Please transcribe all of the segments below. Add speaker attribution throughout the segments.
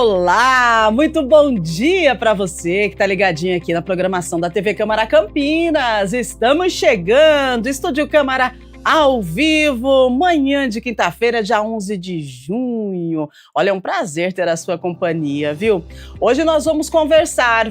Speaker 1: Olá, muito bom dia para você que está ligadinho aqui na programação da TV Câmara Campinas. Estamos chegando, Estúdio Câmara ao vivo, manhã de quinta-feira, dia 11 de junho. Olha, é um prazer ter a sua companhia, viu? Hoje nós vamos conversar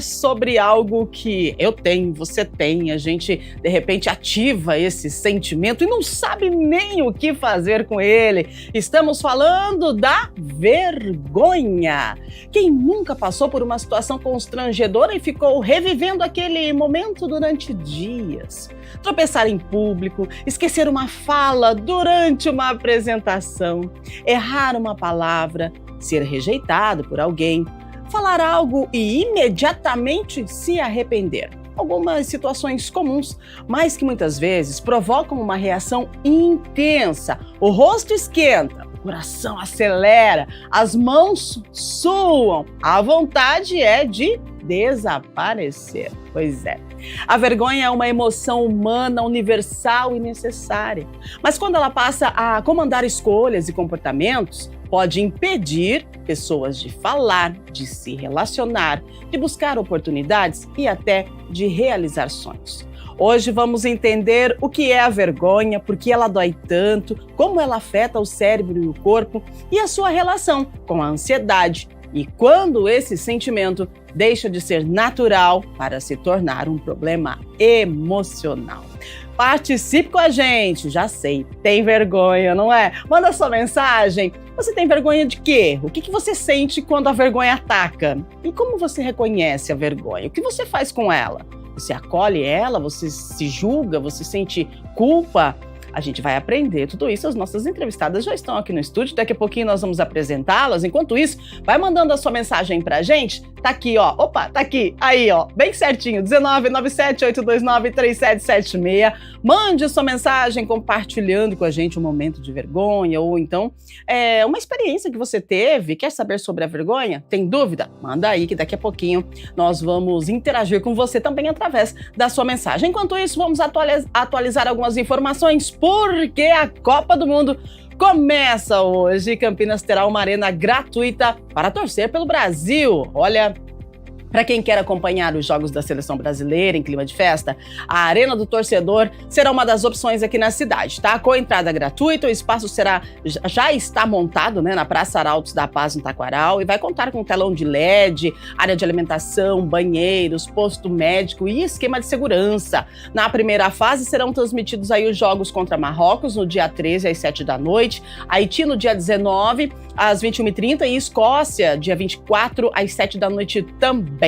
Speaker 1: sobre algo que eu tenho, você tem, a gente de repente ativa esse sentimento e não sabe nem o que fazer com ele. Estamos falando da vergonha. Quem nunca passou por uma situação constrangedora e ficou revivendo aquele momento durante dias? Tropeçar em público, esquecer uma fala durante uma apresentação, errar uma palavra, ser rejeitado por alguém, falar algo e imediatamente se arrepender. Algumas situações comuns, mas que muitas vezes provocam uma reação intensa. O rosto esquenta, o coração acelera, as mãos suam, a vontade é de desaparecer. Pois é. A vergonha é uma emoção humana, universal e necessária. Mas quando ela passa a comandar escolhas e comportamentos, pode impedir pessoas de falar, de se relacionar, de buscar oportunidades e até de realizar sonhos. Hoje vamos entender o que é a vergonha, por que ela dói tanto, como ela afeta o cérebro e o corpo e a sua relação com a ansiedade e quando esse sentimento deixa de ser natural para se tornar um problema emocional. Participe com a gente, já sei, tem vergonha, não é? Manda sua mensagem. Você tem vergonha de quê? O que você sente quando a vergonha ataca? E como você reconhece a vergonha? O que você faz com ela? Você acolhe ela? Você se julga? Você sente culpa? A gente vai aprender tudo isso, as nossas entrevistadas já estão aqui no estúdio, daqui a pouquinho nós vamos apresentá-las. Enquanto isso, vai mandando a sua mensagem pra gente, tá aqui ó, opa, tá aqui, aí ó, bem certinho, 19978293776. Mande a sua mensagem compartilhando com a gente um momento de vergonha ou então uma experiência que você teve, quer saber sobre a vergonha? Tem dúvida? Manda aí que daqui a pouquinho nós vamos interagir com você também através da sua mensagem. Enquanto isso, vamos atualizar algumas informações, porque a Copa do Mundo começa hoje. Campinas terá uma arena gratuita para torcer pelo Brasil. Olha, para quem quer acompanhar os jogos da seleção brasileira em clima de festa, a Arena do Torcedor será uma das opções aqui na cidade, tá? Com entrada gratuita, o espaço já está montado, né, na Praça Arautos da Paz, no Taquaral, e vai contar com telão de LED, área de alimentação, banheiros, posto médico e esquema de segurança. Na primeira fase serão transmitidos aí os jogos contra Marrocos no dia 13 às 7 da noite, Haiti no dia 19 às 21h30 e Escócia dia 24 às 7 da noite também.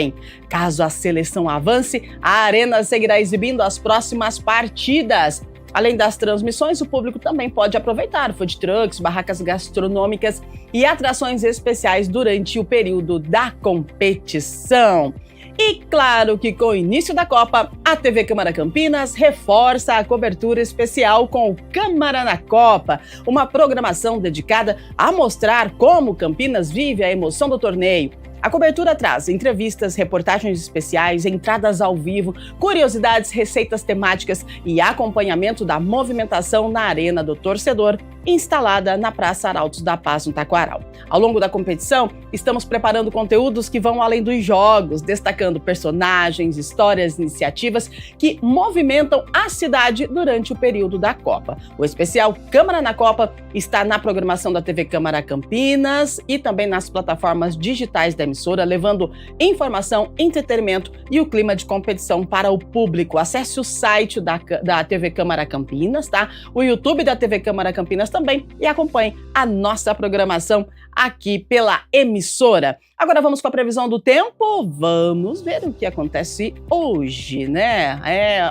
Speaker 1: Caso a seleção avance, a Arena seguirá exibindo as próximas partidas. Além das transmissões, o público também pode aproveitar food trucks, barracas gastronômicas e atrações especiais durante o período da competição. E claro que com o início da Copa, a TV Câmara Campinas reforça a cobertura especial com o Câmara na Copa, uma programação dedicada a mostrar como Campinas vive a emoção do torneio. A cobertura traz entrevistas, reportagens especiais, entradas ao vivo, curiosidades, receitas temáticas e acompanhamento da movimentação na Arena do Torcedor, instalada na Praça Arautos da Paz, no Taquaral. Ao longo da competição, estamos preparando conteúdos que vão além dos jogos, destacando personagens, histórias, iniciativas que movimentam a cidade durante o período da Copa. O especial Câmara na Copa está na programação da TV Câmara Campinas e também nas plataformas digitais da emissora, levando informação, entretenimento e o clima de competição para o público. Acesse o site da TV Câmara Campinas, tá? O YouTube da TV Câmara Campinas também e acompanhe a nossa programação aqui pela emissora. Agora vamos com a previsão do tempo, vamos ver o que acontece hoje, né?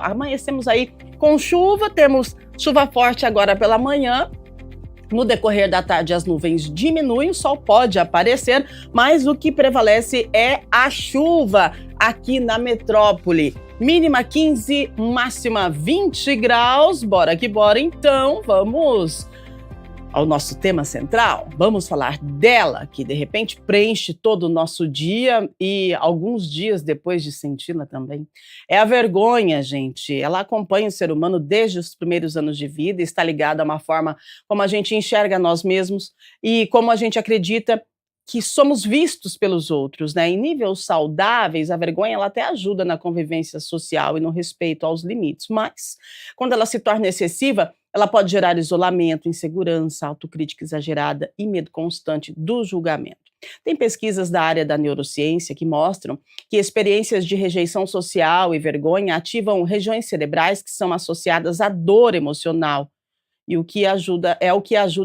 Speaker 1: Amanhecemos aí com chuva, temos chuva forte agora pela manhã. No decorrer da tarde, as nuvens diminuem, o sol pode aparecer, mas o que prevalece é a chuva aqui na metrópole. Mínima 15, máxima 20 graus. Bora que bora, então, vamos ao nosso tema central. Vamos falar dela, que de repente preenche todo o nosso dia e alguns dias depois de senti-la também. É a vergonha, gente. Ela acompanha o ser humano desde os primeiros anos de vida e está ligada a uma forma como a gente enxerga nós mesmos e como a gente acredita que somos vistos pelos outros, né? Em níveis saudáveis, a vergonha ela até ajuda na convivência social e no respeito aos limites, mas quando ela se torna excessiva, ela pode gerar isolamento, insegurança, autocrítica exagerada e medo constante do julgamento. Tem pesquisas da área da neurociência que mostram que experiências de rejeição social e vergonha ativam regiões cerebrais que são associadas à dor emocional. E o que ajuda,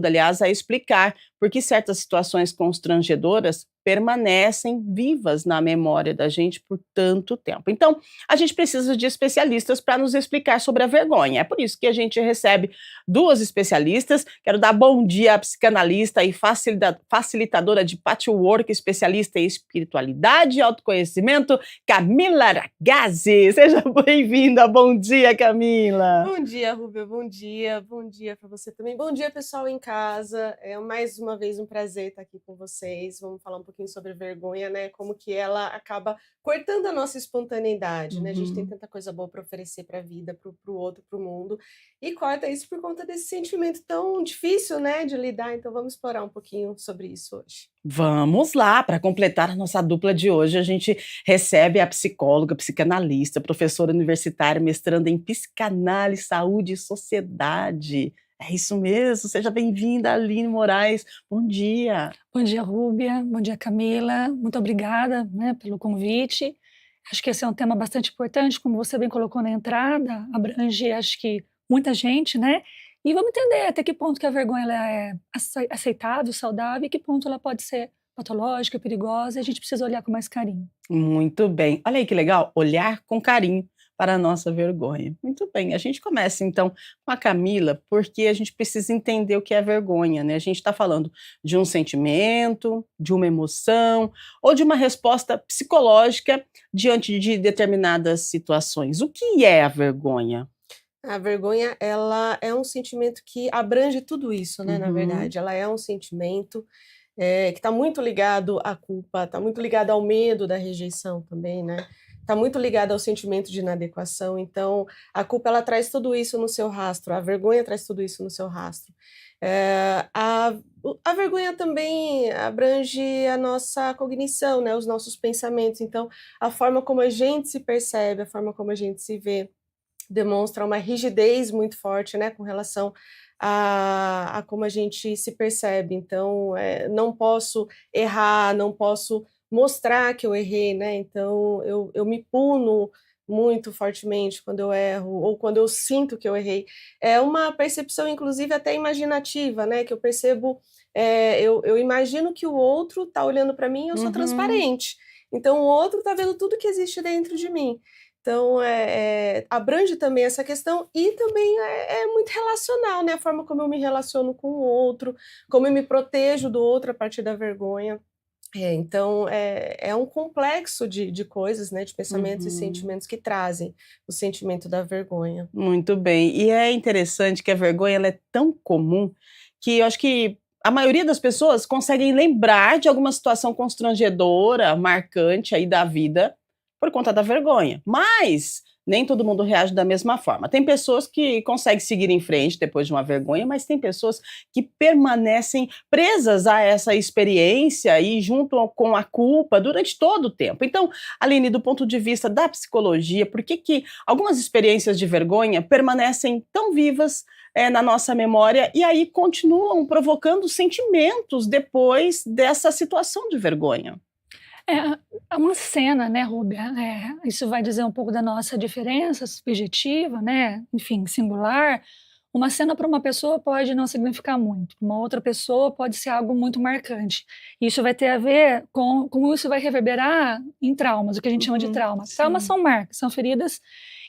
Speaker 1: aliás, a explicar por que certas situações constrangedoras permanecem vivas na memória da gente por tanto tempo. Então, a gente precisa de especialistas para nos explicar sobre a vergonha. É por isso que a gente recebe duas especialistas. Quero dar bom dia à psicanalista e facilitadora de patchwork, especialista em espiritualidade e autoconhecimento, Camila Ragazzi. Seja bem-vinda. Bom dia, Camila.
Speaker 2: Bom dia, Rúbia. Bom dia para você também. Bom dia, pessoal em casa. É mais uma vez um prazer estar aqui com vocês. Vamos falar um pouquinho sobre vergonha, né? Como que ela acaba cortando a nossa espontaneidade, né? A gente tem tanta coisa boa para oferecer para a vida, para o outro, para o mundo, e corta isso por conta desse sentimento tão difícil, né, de lidar. Então vamos explorar um pouquinho sobre isso hoje.
Speaker 1: Vamos lá, para completar a nossa dupla de hoje, a gente recebe a psicóloga, psicanalista, professora universitária, mestranda em psicanálise, saúde e sociedade. É isso mesmo, seja bem-vinda, Aline Moraes. Bom dia.
Speaker 3: Bom dia, Rúbia. Bom dia, Camila. Muito obrigada, né, pelo convite. Acho que esse é um tema bastante importante, como você bem colocou na entrada, abrange, acho que, muita gente, né? E vamos entender até que ponto que a vergonha ela é aceitável, saudável, e que ponto ela pode ser patológica, perigosa, e a gente precisa olhar com mais carinho.
Speaker 1: Muito bem. Olha aí que legal, olhar com carinho para a nossa vergonha. Muito bem, a gente começa então com a Camila, porque a gente precisa entender o que é vergonha, né? A gente está falando de um sentimento, de uma emoção ou de uma resposta psicológica diante de determinadas situações. O que é a vergonha?
Speaker 2: A vergonha, ela é um sentimento que abrange tudo isso, né, na verdade. Ela é um sentimento que está muito ligado à culpa, está muito ligado ao medo da rejeição também, né? Está muito ligado ao sentimento de inadequação. Então, a culpa, ela traz tudo isso no seu rastro, a vergonha traz tudo isso no seu rastro. A vergonha também abrange a nossa cognição, né, os nossos pensamentos. Então, a forma como a gente se percebe, a forma como a gente se vê, demonstra uma rigidez muito forte, né, com relação a como a gente se percebe. Então, não posso errar, não posso mostrar que eu errei, né? Então, eu me puno muito fortemente quando eu erro, ou quando eu sinto que eu errei. É uma percepção, inclusive, até imaginativa, né? Que eu percebo, eu imagino que o outro está olhando para mim e eu sou transparente. Então, o outro está vendo tudo que existe dentro de mim. Então, abrange também essa questão e também é muito relacional, né? A forma como eu me relaciono com o outro, como eu me protejo do outro a partir da vergonha. Então, é um complexo de coisas, né? De pensamentos e sentimentos que trazem o sentimento da vergonha.
Speaker 1: Muito bem. E é interessante que a vergonha ela é tão comum que eu acho que a maioria das pessoas conseguem lembrar de alguma situação constrangedora, marcante aí da vida por conta da vergonha. Mas nem todo mundo reage da mesma forma. Tem pessoas que conseguem seguir em frente depois de uma vergonha, mas tem pessoas que permanecem presas a essa experiência e junto com a culpa durante todo o tempo. Então, Aline, do ponto de vista da psicologia, por que algumas experiências de vergonha permanecem tão vivas na nossa memória e aí continuam provocando sentimentos depois dessa situação de vergonha?
Speaker 3: É uma cena, né, Rúbia? Isso vai dizer um pouco da nossa diferença subjetiva, né? Enfim, singular. Uma cena para uma pessoa pode não significar muito, para uma outra pessoa pode ser algo muito marcante. Isso vai ter a ver com como isso vai reverberar em traumas, o que a gente chama de trauma.
Speaker 1: Sim.
Speaker 3: Traumas são marcas, são feridas.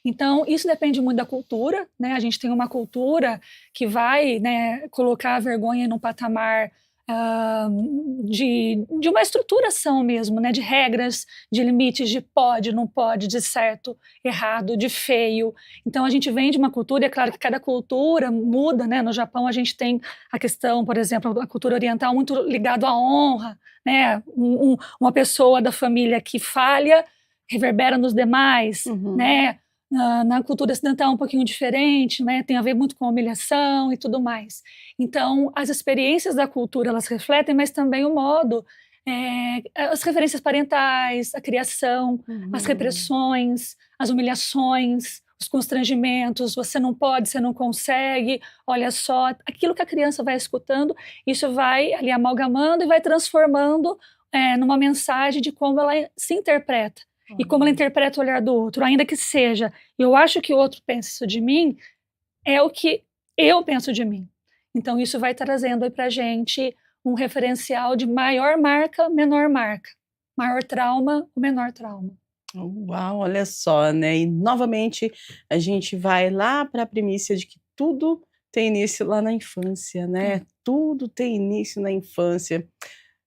Speaker 3: Então, isso depende muito da cultura, né? A gente tem uma cultura que vai, né, colocar a vergonha num patamar de uma estruturação mesmo, né, de regras, de limites, de pode, não pode, de certo, errado, de feio. Então a gente vem de uma cultura, e é claro que cada cultura muda, né? No Japão a gente tem a questão, por exemplo, a cultura oriental muito ligado à honra, né? Uma pessoa da família que falha reverbera nos demais, né? Na cultura ocidental é um pouquinho diferente, né? Tem a ver muito com a humilhação e tudo mais. Então, as experiências da cultura, elas refletem, mas também o modo as referências parentais, a criação, as repressões, as humilhações, os constrangimentos, você não pode, você não consegue, olha só, aquilo que a criança vai escutando, isso vai ali amalgamando e vai transformando numa mensagem de como ela se interpreta e como ela interpreta o olhar do outro, ainda que seja, eu acho que o outro pensa isso de mim, é o que eu penso de mim. Então isso vai trazendo aí pra gente um referencial de maior marca, menor marca, maior trauma, o menor trauma.
Speaker 1: Uau, olha só, né? E novamente a gente vai lá para a primícia de que tudo tem início lá na infância, né? Tudo tem início na infância.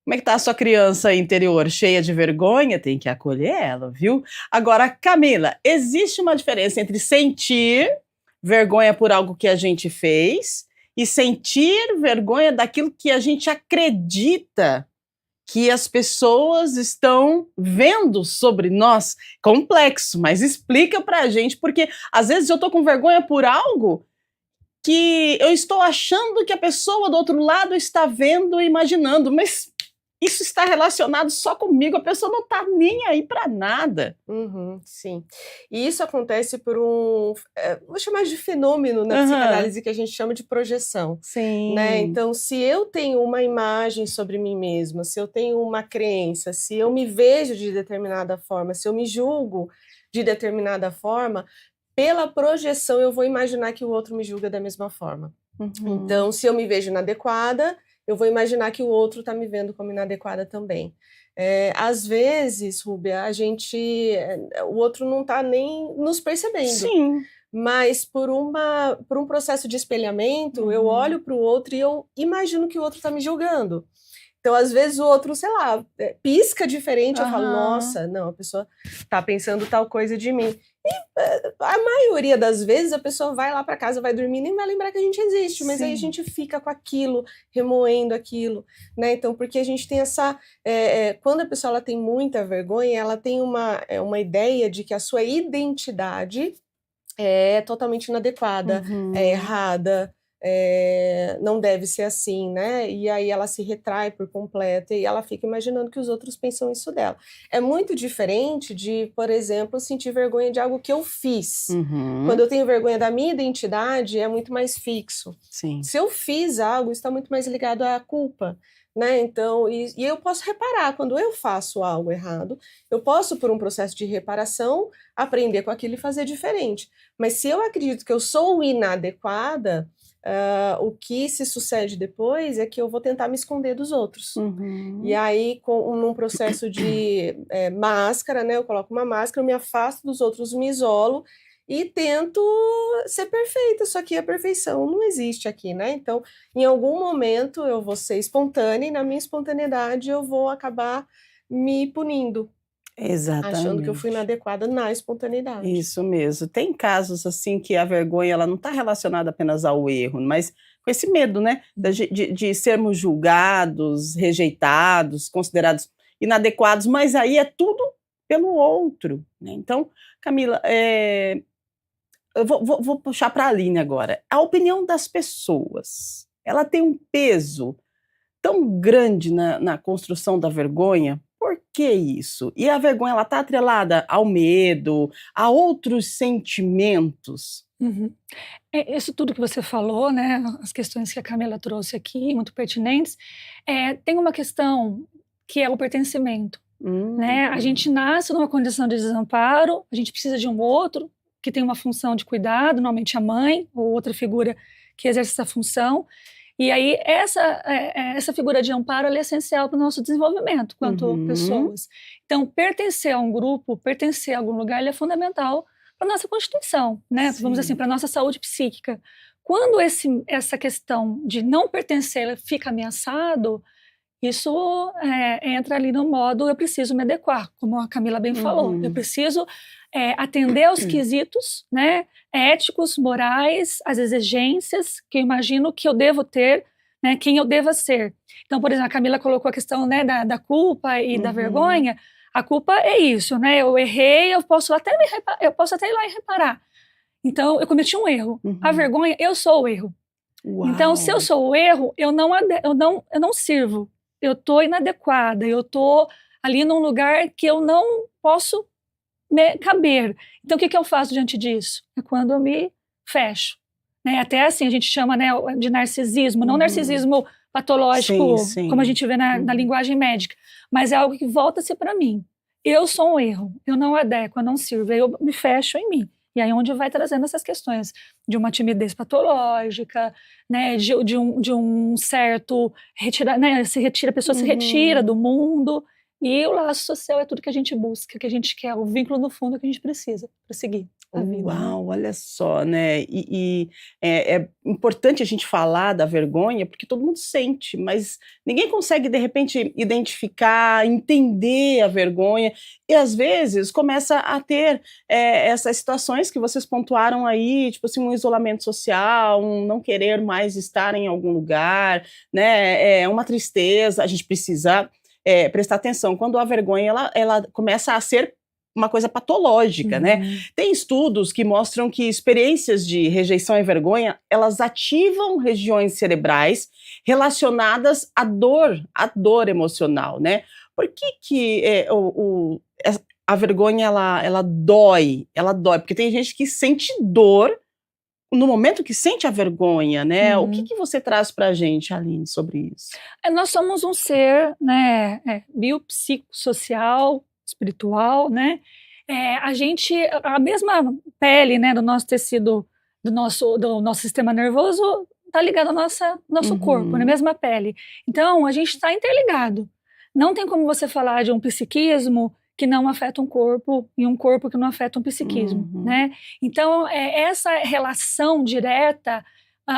Speaker 1: Como é que tá a sua criança interior? Cheia de vergonha? Tem que acolher ela, viu? Agora, Camila, existe uma diferença entre sentir vergonha por algo que a gente fez e sentir vergonha daquilo que a gente acredita que as pessoas estão vendo sobre nós. Complexo, mas explica pra gente, porque às vezes eu tô com vergonha por algo que eu estou achando que a pessoa do outro lado está vendo e imaginando, mas isso está relacionado só comigo, a pessoa não está nem aí para nada.
Speaker 2: Sim. E isso acontece por vou chamar de fenômeno na psicanálise que a gente chama de projeção.
Speaker 1: Sim.
Speaker 2: Né? Então, se eu tenho uma imagem sobre mim mesma, se eu tenho uma crença, se eu me vejo de determinada forma, se eu me julgo de determinada forma, pela projeção eu vou imaginar que o outro me julga da mesma forma. Então, se eu me vejo inadequada, eu vou imaginar que o outro está me vendo como inadequada também. Às vezes, Rúbia, o outro não está nem nos percebendo.
Speaker 1: Sim.
Speaker 2: Mas por um processo de espelhamento, eu olho para o outro e eu imagino que o outro está me julgando. Então, às vezes, o outro, sei lá, pisca diferente, eu falo, nossa, não, a pessoa está pensando tal coisa de mim. E a maioria das vezes a pessoa vai lá para casa, vai dormir, nem vai lembrar que a gente existe, mas aí a gente fica com aquilo, remoendo aquilo, né? Então, porque a gente tem quando a pessoa ela tem muita vergonha, ela tem uma ideia de que a sua identidade é totalmente inadequada, é errada, não deve ser assim, né? E aí ela se retrai por completo e ela fica imaginando que os outros pensam isso dela. É muito diferente de, por exemplo, sentir vergonha de algo que eu fiz. Quando eu tenho vergonha da minha identidade, é muito mais fixo.
Speaker 1: Sim.
Speaker 2: Se eu fiz algo, está muito mais ligado à culpa. Né? Então, e eu posso reparar, quando eu faço algo errado, eu posso, por um processo de reparação, aprender com aquilo e fazer diferente. Mas se eu acredito que eu sou inadequada, o que se sucede depois é que eu vou tentar me esconder dos outros. E aí, num processo de máscara, né? Eu coloco uma máscara, eu me afasto dos outros, me isolo, e tento ser perfeita, só que a perfeição não existe aqui, né? Então, em algum momento eu vou ser espontânea e na minha espontaneidade eu vou acabar me punindo.
Speaker 1: Exatamente.
Speaker 2: Achando que eu fui inadequada na espontaneidade.
Speaker 1: Isso mesmo. Tem casos assim que a vergonha ela não está relacionada apenas ao erro, mas com esse medo, né? De sermos julgados, rejeitados, considerados inadequados, mas aí é tudo pelo outro, né? Então, Camila, eu vou puxar para a Aline agora. A opinião das pessoas, ela tem um peso tão grande na construção da vergonha? Por que isso? E a vergonha, ela está atrelada ao medo, a outros sentimentos?
Speaker 3: Isso tudo que você falou, né, as questões que a Camila trouxe aqui, muito pertinentes, tem uma questão que é o pertencimento. Né? A gente nasce numa condição de desamparo, a gente precisa de um outro que tem uma função de cuidado, normalmente a mãe ou outra figura que exerce essa função. E aí essa figura de amparo ela é essencial para o nosso desenvolvimento quanto pessoas. Então, pertencer a um grupo, pertencer a algum lugar, ele é fundamental para a nossa constituição, né? Vamos dizer assim, para a nossa saúde psíquica. Quando essa questão de não pertencer fica ameaçado, isso entra ali no modo eu preciso me adequar, como a Camila bem falou. Eu preciso atender aos quesitos, né, éticos, morais, as exigências que eu imagino que eu devo ter, né, quem eu deva ser. Então, por exemplo, a Camila colocou a questão, né, da culpa e da vergonha. A culpa é isso, né? Eu errei, eu posso até ir lá e reparar. Então, eu cometi um erro. A vergonha, eu sou o erro.
Speaker 1: Uau.
Speaker 3: Então, se eu sou o erro, eu não sirvo. eu tô inadequada, eu tô ali num lugar que eu não posso caber. Então, o que eu faço diante disso? É quando eu me fecho. Né? Até assim, a gente chama, né, de narcisismo, não narcisismo patológico,
Speaker 1: Sim.
Speaker 3: como a gente vê na linguagem médica, mas é algo que volta-se para mim. Eu sou um erro, eu não adequo, eu não sirvo, aí eu me fecho em mim. E aí é onde vai trazendo essas questões de uma timidez patológica, né, de um certo retira, né, a pessoa se retira do mundo. E o laço social é tudo que a gente busca, que a gente quer, o vínculo no fundo que a gente precisa para seguir a vida.
Speaker 1: Uau, olha só, né? É importante a gente falar da vergonha, porque todo mundo sente, mas ninguém consegue, de repente, identificar, entender a vergonha, e às vezes começa a ter essas situações que vocês pontuaram aí, tipo assim, um isolamento social, um não querer mais estar em algum lugar, né? Uma tristeza, a gente precisa prestar atenção. Quando a vergonha ela começa a ser uma coisa patológica, né? Tem estudos que mostram que experiências de rejeição e vergonha, elas ativam regiões cerebrais relacionadas à dor emocional, né? Por que a vergonha, ela dói? Ela dói, porque tem gente que sente dor no momento que sente a vergonha, né? O que você traz pra gente, Aline, sobre isso?
Speaker 3: Nós somos um ser, né, biopsicossocial, espiritual, né? A mesma pele, né, do nosso tecido, do nosso sistema nervoso, tá ligado ao nosso corpo, na mesma pele. Então, a gente está interligado. Não tem como você falar de um psiquismo que não afeta um corpo e um corpo que não afeta um psiquismo, né? Então, essa relação direta,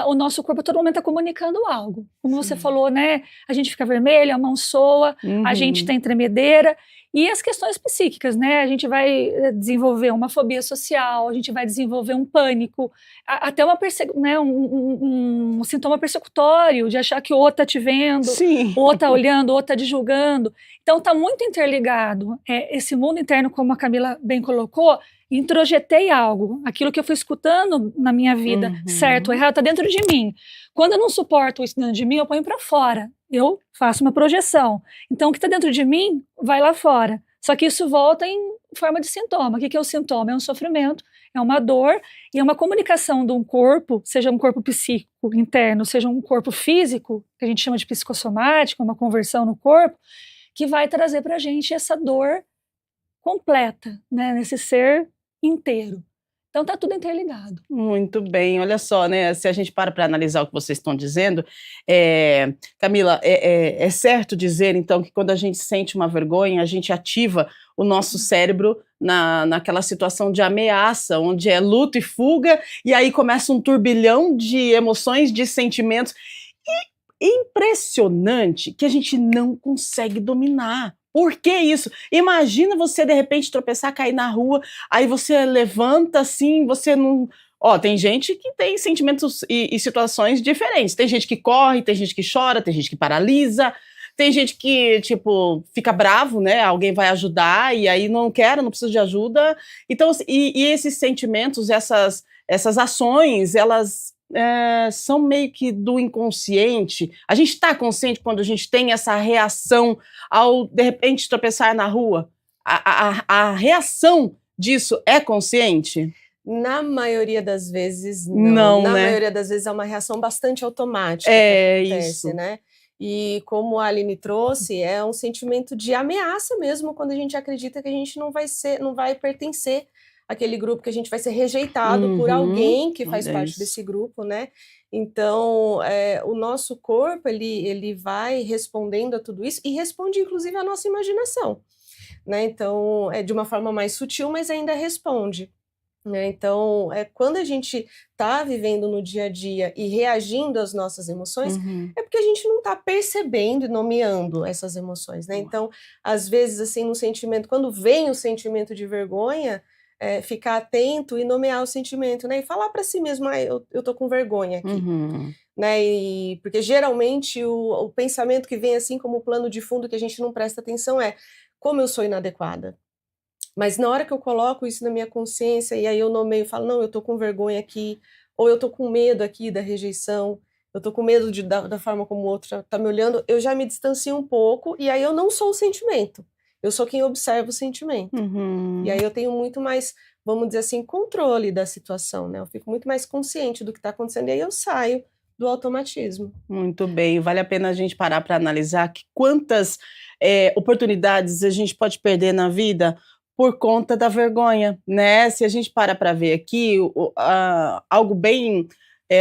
Speaker 3: o nosso corpo a todo momento está comunicando algo. Como você falou, né? A gente fica vermelho, a mão soa, a gente tem tremedeira. E as questões psíquicas, né? A gente vai desenvolver uma fobia social, a gente vai desenvolver um pânico, até um sintoma persecutório, de achar que o outro está te vendo, o outro está olhando, o outro está te julgando. Então, está muito interligado. Esse mundo interno, como a Camila bem colocou, introjetei algo. Aquilo que eu fui escutando na minha vida, certo ou errado, está dentro de mim. Quando eu não suporto isso dentro de mim, eu ponho para fora. Eu faço uma projeção. Então, o que está dentro de mim vai lá fora. Só que isso volta em forma de sintoma. O que é o sintoma? É um sofrimento, é uma dor e é uma comunicação de um corpo, seja um corpo psíquico interno, seja um corpo físico, que a gente chama de psicossomático, uma conversão no corpo, que vai trazer para a gente essa dor completa, né, nesse ser inteiro. Então está tudo interligado.
Speaker 1: Muito bem, olha só, né? Se a gente para analisar o que vocês estão dizendo, Camila, é certo dizer, então, que quando a gente sente uma vergonha, a gente ativa o nosso cérebro naquela situação de ameaça, onde é luta e fuga, e aí começa um turbilhão de emoções, de sentimentos. E impressionante que a gente não consegue dominar. Por que isso? Imagina você, de repente, tropeçar, cair na rua, aí você levanta assim, você não... tem gente que tem sentimentos e situações diferentes. Tem gente que corre, tem gente que chora, tem gente que paralisa, tem gente que, tipo, fica bravo, né? Alguém vai ajudar e aí não precisa de ajuda. Então, e esses sentimentos, essas ações, elas... são meio que do inconsciente. A gente está consciente quando a gente tem essa reação ao, de repente, tropeçar na rua? A reação disso é consciente?
Speaker 2: Na maioria das vezes, não. Na maioria das vezes é uma reação bastante automática que acontece, isso, né? E como a Aline trouxe, é um sentimento de ameaça mesmo, quando a gente acredita que a gente não vai pertencer aquele grupo, que a gente vai ser rejeitado por alguém que faz parte desse grupo, né? Então, o nosso corpo, ele vai respondendo a tudo isso e responde, inclusive, à nossa imaginação, né? Então, de uma forma mais sutil, mas ainda responde, né? Então, quando a gente está vivendo no dia a dia e reagindo às nossas emoções, é porque a gente não está percebendo e nomeando essas emoções, né? Então, às vezes, assim, no sentimento, quando vem o sentimento de vergonha, ficar atento e nomear o sentimento, né? E falar para si mesmo, eu tô com vergonha aqui, né? Porque geralmente o pensamento que vem assim como plano de fundo que a gente não presta atenção é como eu sou inadequada. Mas na hora que eu coloco isso na minha consciência e aí eu nomeio e falo, não, eu tô com vergonha aqui, ou eu tô com medo aqui da rejeição, eu tô com medo da forma como o outro tá me olhando, eu já me distancio um pouco, e aí eu não sou o sentimento. Eu sou quem observa o sentimento. E aí eu tenho muito mais, vamos dizer assim, controle da situação, né? Eu fico muito mais consciente do que está acontecendo, e aí eu saio do automatismo.
Speaker 1: Muito bem, vale a pena a gente parar para analisar que quantas oportunidades a gente pode perder na vida por conta da vergonha, né? Se a gente para ver aqui, algo bem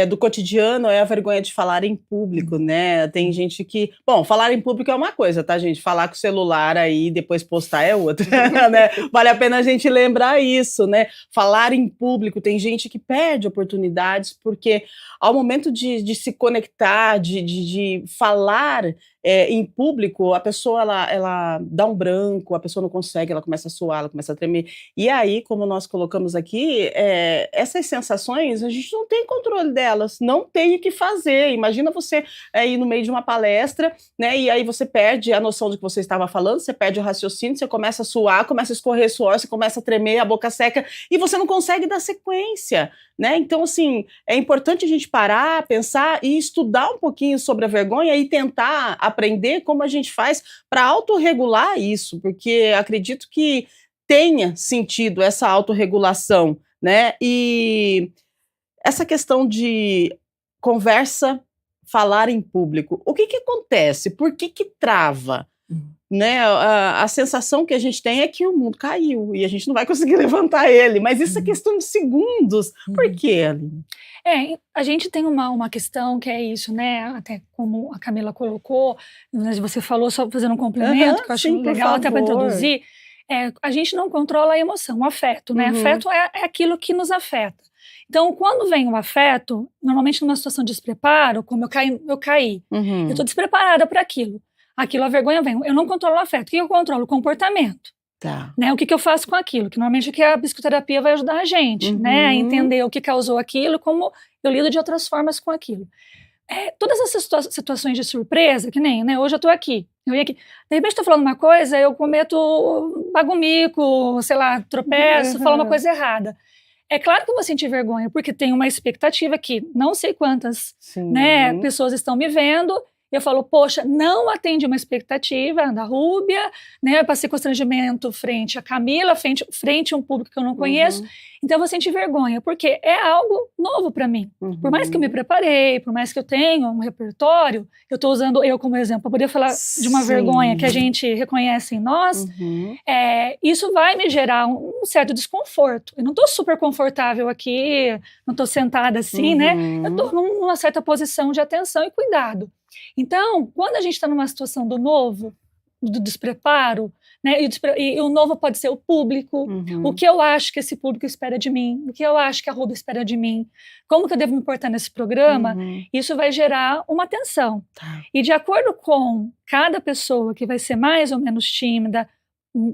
Speaker 1: do cotidiano é a vergonha de falar em público, né? Tem gente que... Bom, falar em público é uma coisa, tá, gente? Falar com o celular aí e depois postar é outra, né? Vale a pena a gente lembrar isso, né? Falar em público, tem gente que perde oportunidades porque ao momento de se conectar, de falar em público, a pessoa ela dá um branco, a pessoa não consegue, ela começa a suar, ela começa a tremer. E aí, como nós colocamos aqui, essas sensações, a gente não tem controle delas, não tem o que fazer. Imagina você ir no meio de uma palestra, né, e aí você perde a noção do que você estava falando, você perde o raciocínio, você começa a suar, começa a escorrer suor, você começa a tremer, a boca seca, e você não consegue dar sequência, né? Então, assim, é importante a gente parar, pensar e estudar um pouquinho sobre a vergonha e tentar aprender como a gente faz para autorregular isso, porque acredito que tenha sentido essa autorregulação, né? E essa questão de conversa, falar em público, o que acontece? Por que trava? Né? A sensação que a gente tem é que o mundo caiu e a gente não vai conseguir levantar ele, mas isso é questão de segundos. Por quê, Aline?
Speaker 3: A gente tem uma questão que é isso, né? Até como a Camila colocou, você falou, só fazendo um complemento, que eu acho legal até para introduzir. A gente não controla a emoção, o afeto, né? Afeto é aquilo que nos afeta. Então, quando vem o afeto, normalmente numa situação de despreparo, como eu caí, eu estou despreparada para aquilo. A vergonha vem. Eu não controlo o afeto. O que eu controlo? O comportamento.
Speaker 1: Tá.
Speaker 3: Né? O que eu faço com aquilo? Que normalmente que a psicoterapia vai ajudar a gente, né? A entender o que causou aquilo, como eu lido de outras formas com aquilo. Todas essas situações de surpresa, que nem, né? Hoje eu tô aqui. Eu ia aqui. De repente estou falando uma coisa, eu cometo, pago um mico, sei lá, tropeço, falo uma coisa errada. É claro que eu vou sentir vergonha, porque tem uma expectativa que não sei quantas né, pessoas estão me vendo. Eu falo, poxa, não atendi uma expectativa da Rúbia, né? Eu passei constrangimento frente a Camila, frente a um público que eu não conheço. Então eu vou sentir vergonha, porque é algo novo para mim. Por mais que eu me preparei, por mais que eu tenha um repertório, eu estou usando eu como exemplo para poder falar de uma vergonha que a gente reconhece em nós. Isso vai me gerar um certo desconforto. Eu não estou super confortável aqui, não estou sentada assim, né? Eu estou numa certa posição de atenção e cuidado. Então, quando a gente está numa situação do novo, do despreparo, né, e o novo pode ser o público, o que eu acho que esse público espera de mim, o que eu acho que a Rúbia espera de mim, como que eu devo me portar nesse programa, isso vai gerar uma tensão. E de acordo com cada pessoa que vai ser mais ou menos tímida,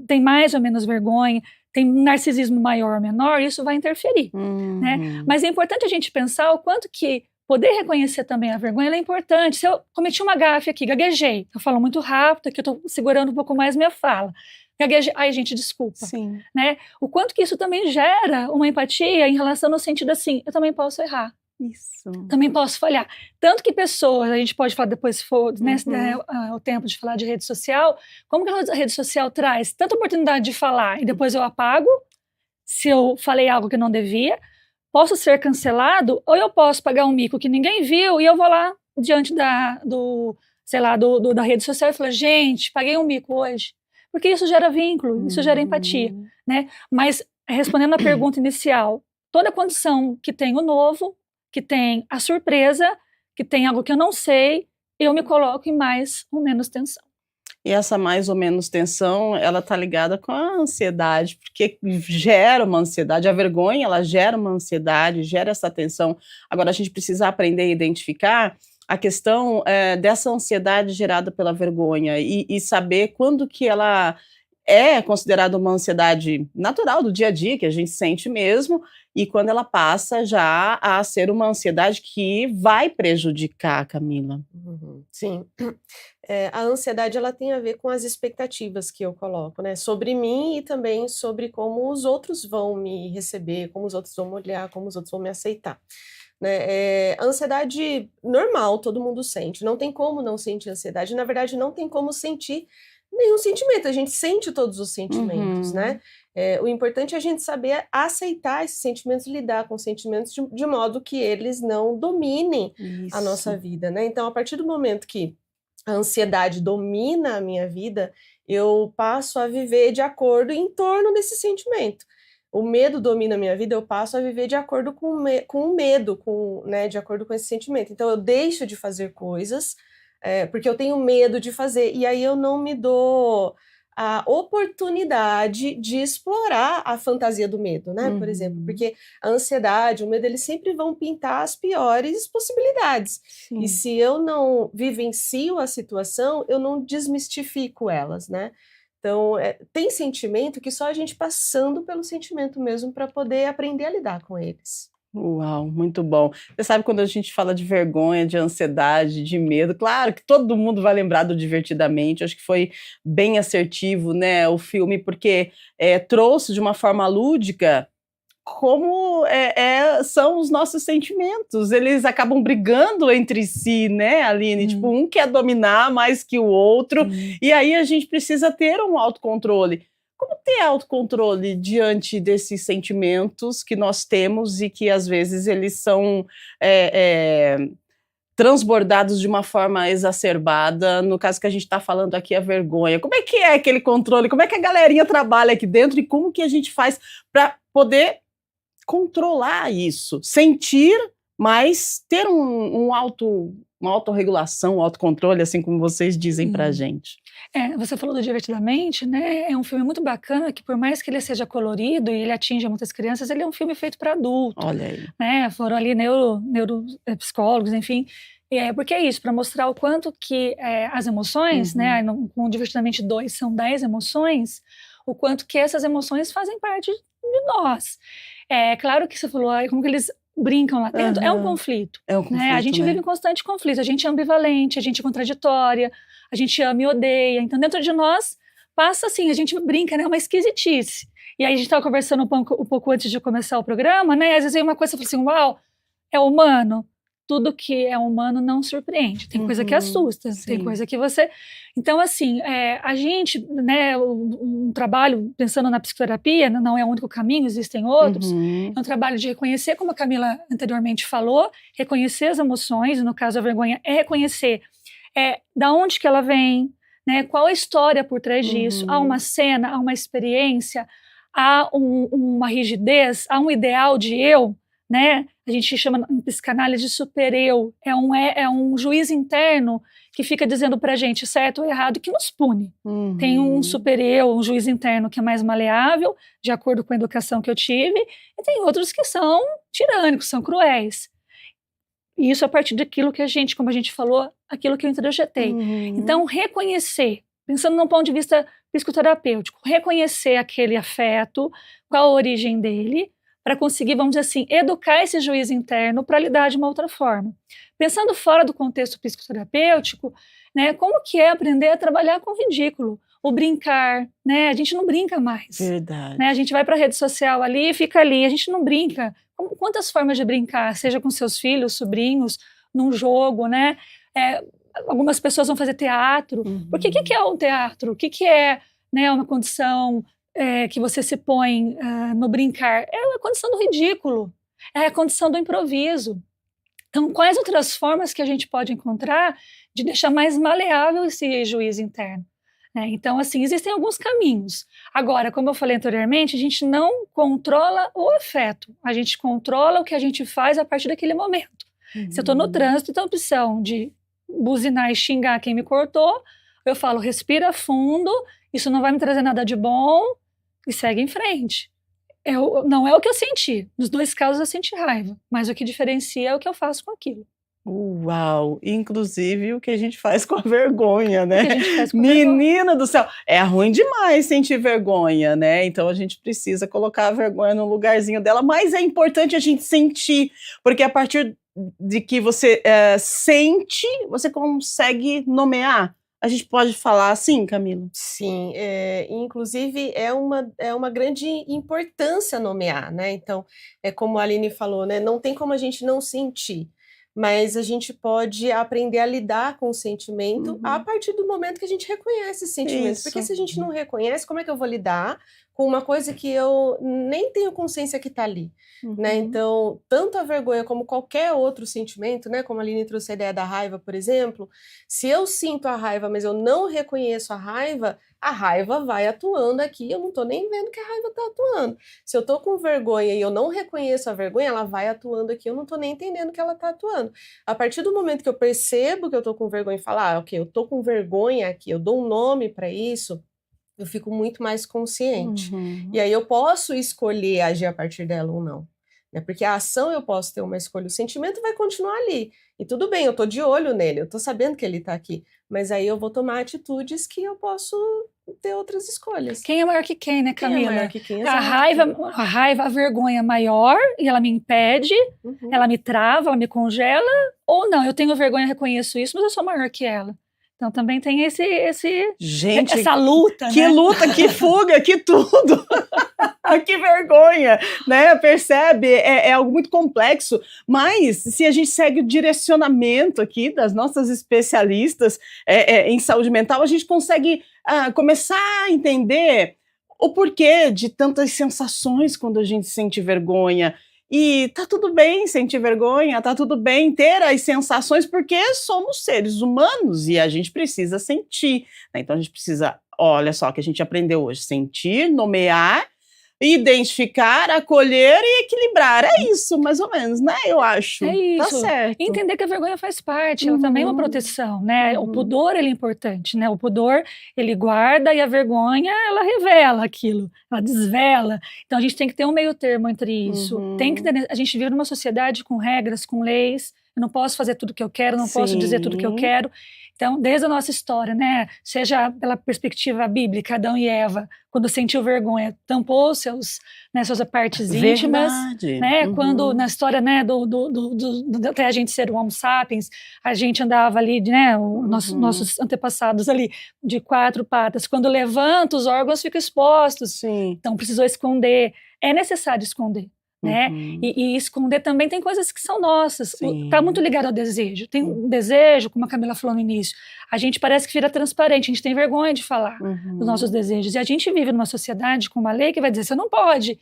Speaker 3: tem mais ou menos vergonha, tem um narcisismo maior ou menor, isso vai interferir. Né? Mas é importante a gente pensar o quanto que poder reconhecer também a vergonha é importante. Se eu cometi uma gafe aqui, gaguejei, eu falo muito rápido, aqui eu estou segurando um pouco mais minha fala. Gaguejei, ai gente, desculpa. Né? O quanto que isso também gera uma empatia em relação no sentido assim, eu também posso errar. Também posso falhar. Tanto que pessoas, a gente pode falar depois, se for né, o tempo de falar de rede social, como que a rede social traz tanta oportunidade de falar e depois eu apago, se eu falei algo que não devia, posso ser cancelado, ou eu posso pagar um mico que ninguém viu e eu vou lá diante da rede social e falar, gente, paguei um mico hoje. Porque isso gera vínculo, isso gera empatia. Né? Mas, respondendo à pergunta inicial, toda condição que tem o novo, que tem a surpresa, que tem algo que eu não sei, eu me coloco em mais ou menos tensão.
Speaker 1: E essa mais ou menos tensão, ela está ligada com a ansiedade, porque gera uma ansiedade, a vergonha, ela gera uma ansiedade, gera essa tensão. Agora, a gente precisa aprender a identificar a questão dessa ansiedade gerada pela vergonha e saber quando que ela é considerada uma ansiedade natural do dia a dia, que a gente sente mesmo, e quando ela passa já a ser uma ansiedade que vai prejudicar, Camila.
Speaker 2: Sim. A ansiedade ela tem a ver com as expectativas que eu coloco, né, sobre mim e também sobre como os outros vão me receber, como os outros vão me olhar, como os outros vão me aceitar. né? A ansiedade normal, todo mundo sente. Não tem como não sentir ansiedade. Na verdade, não tem como sentir nenhum sentimento. A gente sente todos os sentimentos, né? O importante é a gente saber aceitar esses sentimentos, lidar com os sentimentos de modo que eles não dominem a nossa vida, né? Então, a partir do momento que a ansiedade domina a minha vida, eu passo a viver de acordo em torno desse sentimento. O medo domina a minha vida, eu passo a viver de acordo com o medo, né, de acordo com esse sentimento. Então, eu deixo de fazer coisas porque eu tenho medo de fazer, e aí eu não me dou a oportunidade de explorar a fantasia do medo, né, por exemplo, porque a ansiedade, o medo, eles sempre vão pintar as piores possibilidades. Sim. E se eu não vivencio a situação, eu não desmistifico elas, né? Então, tem sentimento que só a gente passando pelo sentimento mesmo para poder aprender a lidar com eles.
Speaker 1: Uau, muito bom. Você sabe, quando a gente fala de vergonha, de ansiedade, de medo, claro que todo mundo vai lembrar do Divertidamente. Acho que foi bem assertivo, né, o filme, porque trouxe de uma forma lúdica como são os nossos sentimentos. Eles acabam brigando entre si, né, Aline? Tipo, um quer dominar mais que o outro, e aí a gente precisa ter um autocontrole. Como ter autocontrole diante desses sentimentos que nós temos e que, às vezes, eles são transbordados de uma forma exacerbada? No caso que a gente está falando aqui, a vergonha. Como é que é aquele controle? Como é que a galerinha trabalha aqui dentro e como que a gente faz para poder controlar isso? Sentir, mas ter uma autorregulação, um autocontrole, assim como vocês dizem pra gente.
Speaker 3: Você falou do Divertidamente, né? É um filme muito bacana, que por mais que ele seja colorido e ele atinja muitas crianças, ele é um filme feito para adulto.
Speaker 1: Olha aí.
Speaker 3: Né? Foram ali neuropsicólogos, enfim. Porque é isso, para mostrar o quanto que as emoções, né? Com o Divertidamente 2 são 10 emoções, o quanto que essas emoções fazem parte de nós. É claro que você falou, como que eles brincam lá dentro, é um conflito. Né? A gente vive em constante conflito, a gente é ambivalente, a gente é contraditória, a gente ama e odeia. Então, dentro de nós, passa assim, a gente brinca, né? É uma esquisitice. E aí a gente estava conversando um pouco antes de começar o programa, né? Às vezes vem uma coisa e fala assim, uau, é humano. Tudo que é humano não surpreende. Tem coisa que assusta, sim. Tem coisa que você... Então, assim, a gente, né, um trabalho, pensando na psicoterapia, não é o único caminho, existem outros, é um trabalho de reconhecer, como a Camila anteriormente falou, reconhecer as emoções, e no caso a vergonha é reconhecer da onde que ela vem, né, qual a história por trás disso, há uma cena, há uma experiência, há uma rigidez, há um ideal de eu, né? A gente chama em psicanálise de super-eu, é um juiz interno que fica dizendo pra gente certo ou errado, que nos pune. Tem um super-eu, um juiz interno que é mais maleável, de acordo com a educação que eu tive, e tem outros que são tirânicos, são cruéis. E isso a partir daquilo que a gente, como a gente falou, aquilo que eu introjetei. Então, reconhecer, pensando num ponto de vista psicoterapêutico, reconhecer aquele afeto, qual a origem dele, para conseguir, vamos dizer assim, educar esse juiz interno para lidar de uma outra forma. Pensando fora do contexto psicoterapêutico, né, como que é aprender a trabalhar com o ridículo? O brincar, né? A gente não brinca mais.
Speaker 1: Verdade.
Speaker 3: Né? A gente vai para a rede social ali e fica ali, a gente não brinca. Quantas formas de brincar, seja com seus filhos, sobrinhos, num jogo, né? Algumas pessoas vão fazer teatro. Porque o que é um teatro? O que é, né, uma condição... que você se põe no brincar, é a condição do ridículo, é a condição do improviso. Então, quais outras formas que a gente pode encontrar de deixar mais maleável esse juiz interno? Então, assim, existem alguns caminhos. Agora, como eu falei anteriormente, a gente não controla o afeto, a gente controla o que a gente faz a partir daquele momento. Se eu estou no trânsito e tenho a opção de buzinar e xingar quem me cortou, eu falo, respira fundo, isso não vai me trazer nada de bom, e segue em frente. Não é o que eu senti. Nos dois casos eu senti raiva, mas o que diferencia é o que eu faço com aquilo.
Speaker 1: Uau! Inclusive o que a gente faz com a vergonha, né?
Speaker 3: O que a gente faz com
Speaker 1: Menina do céu! É ruim demais sentir vergonha, né? Então a gente precisa colocar a vergonha no lugarzinho dela, mas é importante a gente sentir, porque a partir de que você sente, você consegue nomear A gente pode falar assim, Camila?
Speaker 2: Sim, inclusive é uma grande importância nomear, né? Então, é como a Aline falou, né? Não tem como a gente não sentir, mas a gente pode aprender a lidar com o sentimento a partir do momento que a gente reconhece esse sentimento.
Speaker 1: Isso.
Speaker 2: Porque se a gente não reconhece, como é que eu vou lidar com uma coisa que eu nem tenho consciência que está ali, né? Então, tanto a vergonha como qualquer outro sentimento, né? Como a Aline trouxe a ideia da raiva, por exemplo, se eu sinto a raiva, mas eu não reconheço a raiva vai atuando aqui, eu não estou nem vendo que a raiva está atuando. Se eu estou com vergonha e eu não reconheço a vergonha, ela vai atuando aqui, eu não estou nem entendendo que ela está atuando. A partir do momento que eu percebo que eu estou com vergonha e falar, ok, eu estou com vergonha aqui, eu dou um nome para isso, eu fico muito mais consciente. E aí eu posso escolher agir a partir dela ou não. Né? Porque a ação eu posso ter uma escolha, o sentimento vai continuar ali. E tudo bem, eu tô de olho nele, eu tô sabendo que ele tá aqui. Mas aí eu vou tomar atitudes que eu posso ter outras escolhas.
Speaker 3: Quem é maior que quem, né, Camila?
Speaker 2: Quem é maior que quem?
Speaker 3: A raiva, a vergonha é maior e ela me impede, ela me trava, ela me congela, ou não, eu tenho vergonha, reconheço isso, mas eu sou maior que ela. Então também tem
Speaker 1: Gente,
Speaker 3: essa luta,
Speaker 1: que
Speaker 3: né?
Speaker 1: luta, que fuga, que tudo. Que vergonha, né? Percebe? É algo muito complexo, mas se a gente segue o direcionamento aqui das nossas especialistas em saúde mental, a gente consegue começar a entender o porquê de tantas sensações quando a gente sente vergonha. E tá tudo bem sentir vergonha, tá tudo bem ter as sensações, porque somos seres humanos e a gente precisa sentir, né? Então a gente precisa, olha só, que a gente aprendeu hoje, sentir, nomear, identificar, acolher e equilibrar. É isso, mais ou menos, né? Eu acho.
Speaker 3: É isso.
Speaker 1: Tá certo.
Speaker 3: Entender que a vergonha faz parte, ela também é uma proteção, né? O pudor, ele é importante, né? O pudor, ele guarda e a vergonha, ela revela aquilo, ela desvela. Então, a gente tem que ter um meio termo entre isso. Tem que ter, a gente vive numa sociedade com regras, com leis. Eu não posso fazer tudo o que eu quero, não posso dizer tudo o que eu quero. Então, desde a nossa história, né, seja pela perspectiva bíblica, Adão e Eva, quando sentiu vergonha, tampou suas partes íntimas, né, quando na história, né, até a gente ser o Homo sapiens, a gente andava ali, né, nossos antepassados ali, de 4 patas, quando levanta, os órgãos ficam expostos, então precisou esconder, é necessário esconder. Né? E esconder também tem coisas que são nossas. Está muito ligado ao desejo. Tem um desejo, como a Camila falou no início, a gente parece que vira transparente, a gente tem vergonha de falar dos nossos desejos. E a gente vive numa sociedade com uma lei que vai dizer, você não pode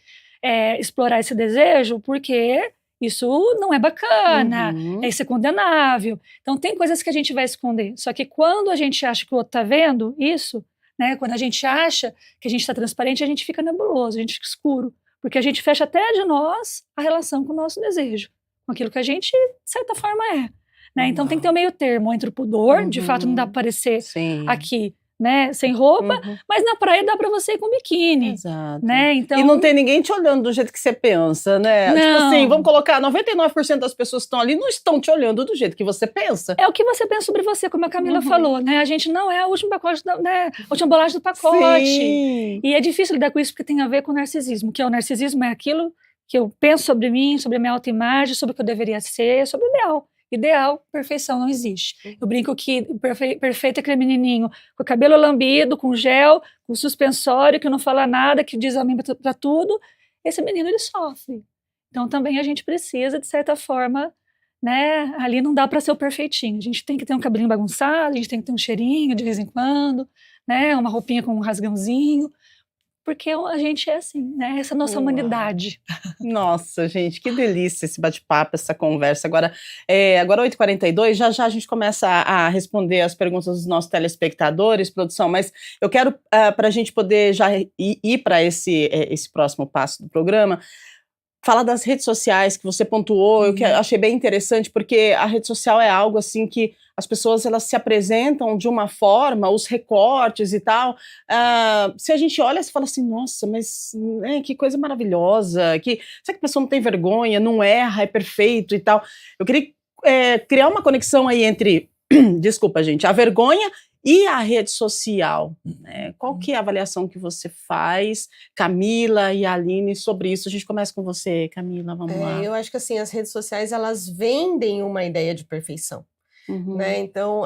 Speaker 3: explorar esse desejo porque isso não é bacana, isso é condenável. Então tem coisas que a gente vai esconder. Só que quando a gente acha que o outro está vendo isso, né, quando a gente acha que a gente está transparente, a gente fica nebuloso, a gente fica escuro. Porque a gente fecha até de nós a relação com o nosso desejo, com aquilo que a gente, de certa forma, é. Né? Então tem que ter um meio termo entre o pudor, de fato não dá para aparecer aqui, né, sem roupa, mas na praia dá para você ir com biquíni.
Speaker 1: Exato.
Speaker 3: Né? Então,
Speaker 1: e não tem ninguém te olhando do jeito que você pensa, né?
Speaker 3: Não.
Speaker 1: Tipo assim, vamos colocar 99% das pessoas que estão ali não estão te olhando do jeito que você pensa.
Speaker 3: É o que você pensa sobre você, como a Camila falou, né? A gente não é o último pacote, né? A última bolagem do pacote.
Speaker 1: Sim.
Speaker 3: E é difícil lidar com isso porque tem a ver com o narcisismo, que o narcisismo é aquilo que eu penso sobre mim, sobre a minha autoimagem, sobre o que eu deveria ser, sobre o ideal. Ideal, perfeição não existe. Eu brinco que perfeito é aquele menininho com o cabelo lambido, com gel, com suspensório, que não fala nada, que diz amém para tudo. Esse menino, ele sofre. Então, também a gente precisa, de certa forma, né? Ali não dá para ser o perfeitinho. A gente tem que ter um cabelinho bagunçado, a gente tem que ter um cheirinho de vez em quando, né? Uma roupinha com um rasgãozinho. Porque a gente é assim, né? Essa é a nossa humanidade.
Speaker 1: Nossa, gente, que delícia esse bate-papo, essa conversa. Agora 8h42, já a gente começa a responder as perguntas dos nossos telespectadores, produção, mas eu quero, para a gente poder já ir para esse próximo passo do programa, falar das redes sociais que você pontuou, eu achei bem interessante, porque a rede social é algo assim que as pessoas elas se apresentam de uma forma, os recortes e tal, se a gente olha, você fala assim, nossa, mas que coisa maravilhosa, será que a pessoa não tem vergonha, não erra, é perfeito e tal. Eu queria criar uma conexão aí entre, desculpa gente, a vergonha e a rede social, né? Qual que é a avaliação que você faz, Camila e Aline, sobre isso? A gente começa com você, Camila, vamos lá.
Speaker 2: Eu acho que assim, as redes sociais, elas vendem uma ideia de perfeição. né? Então,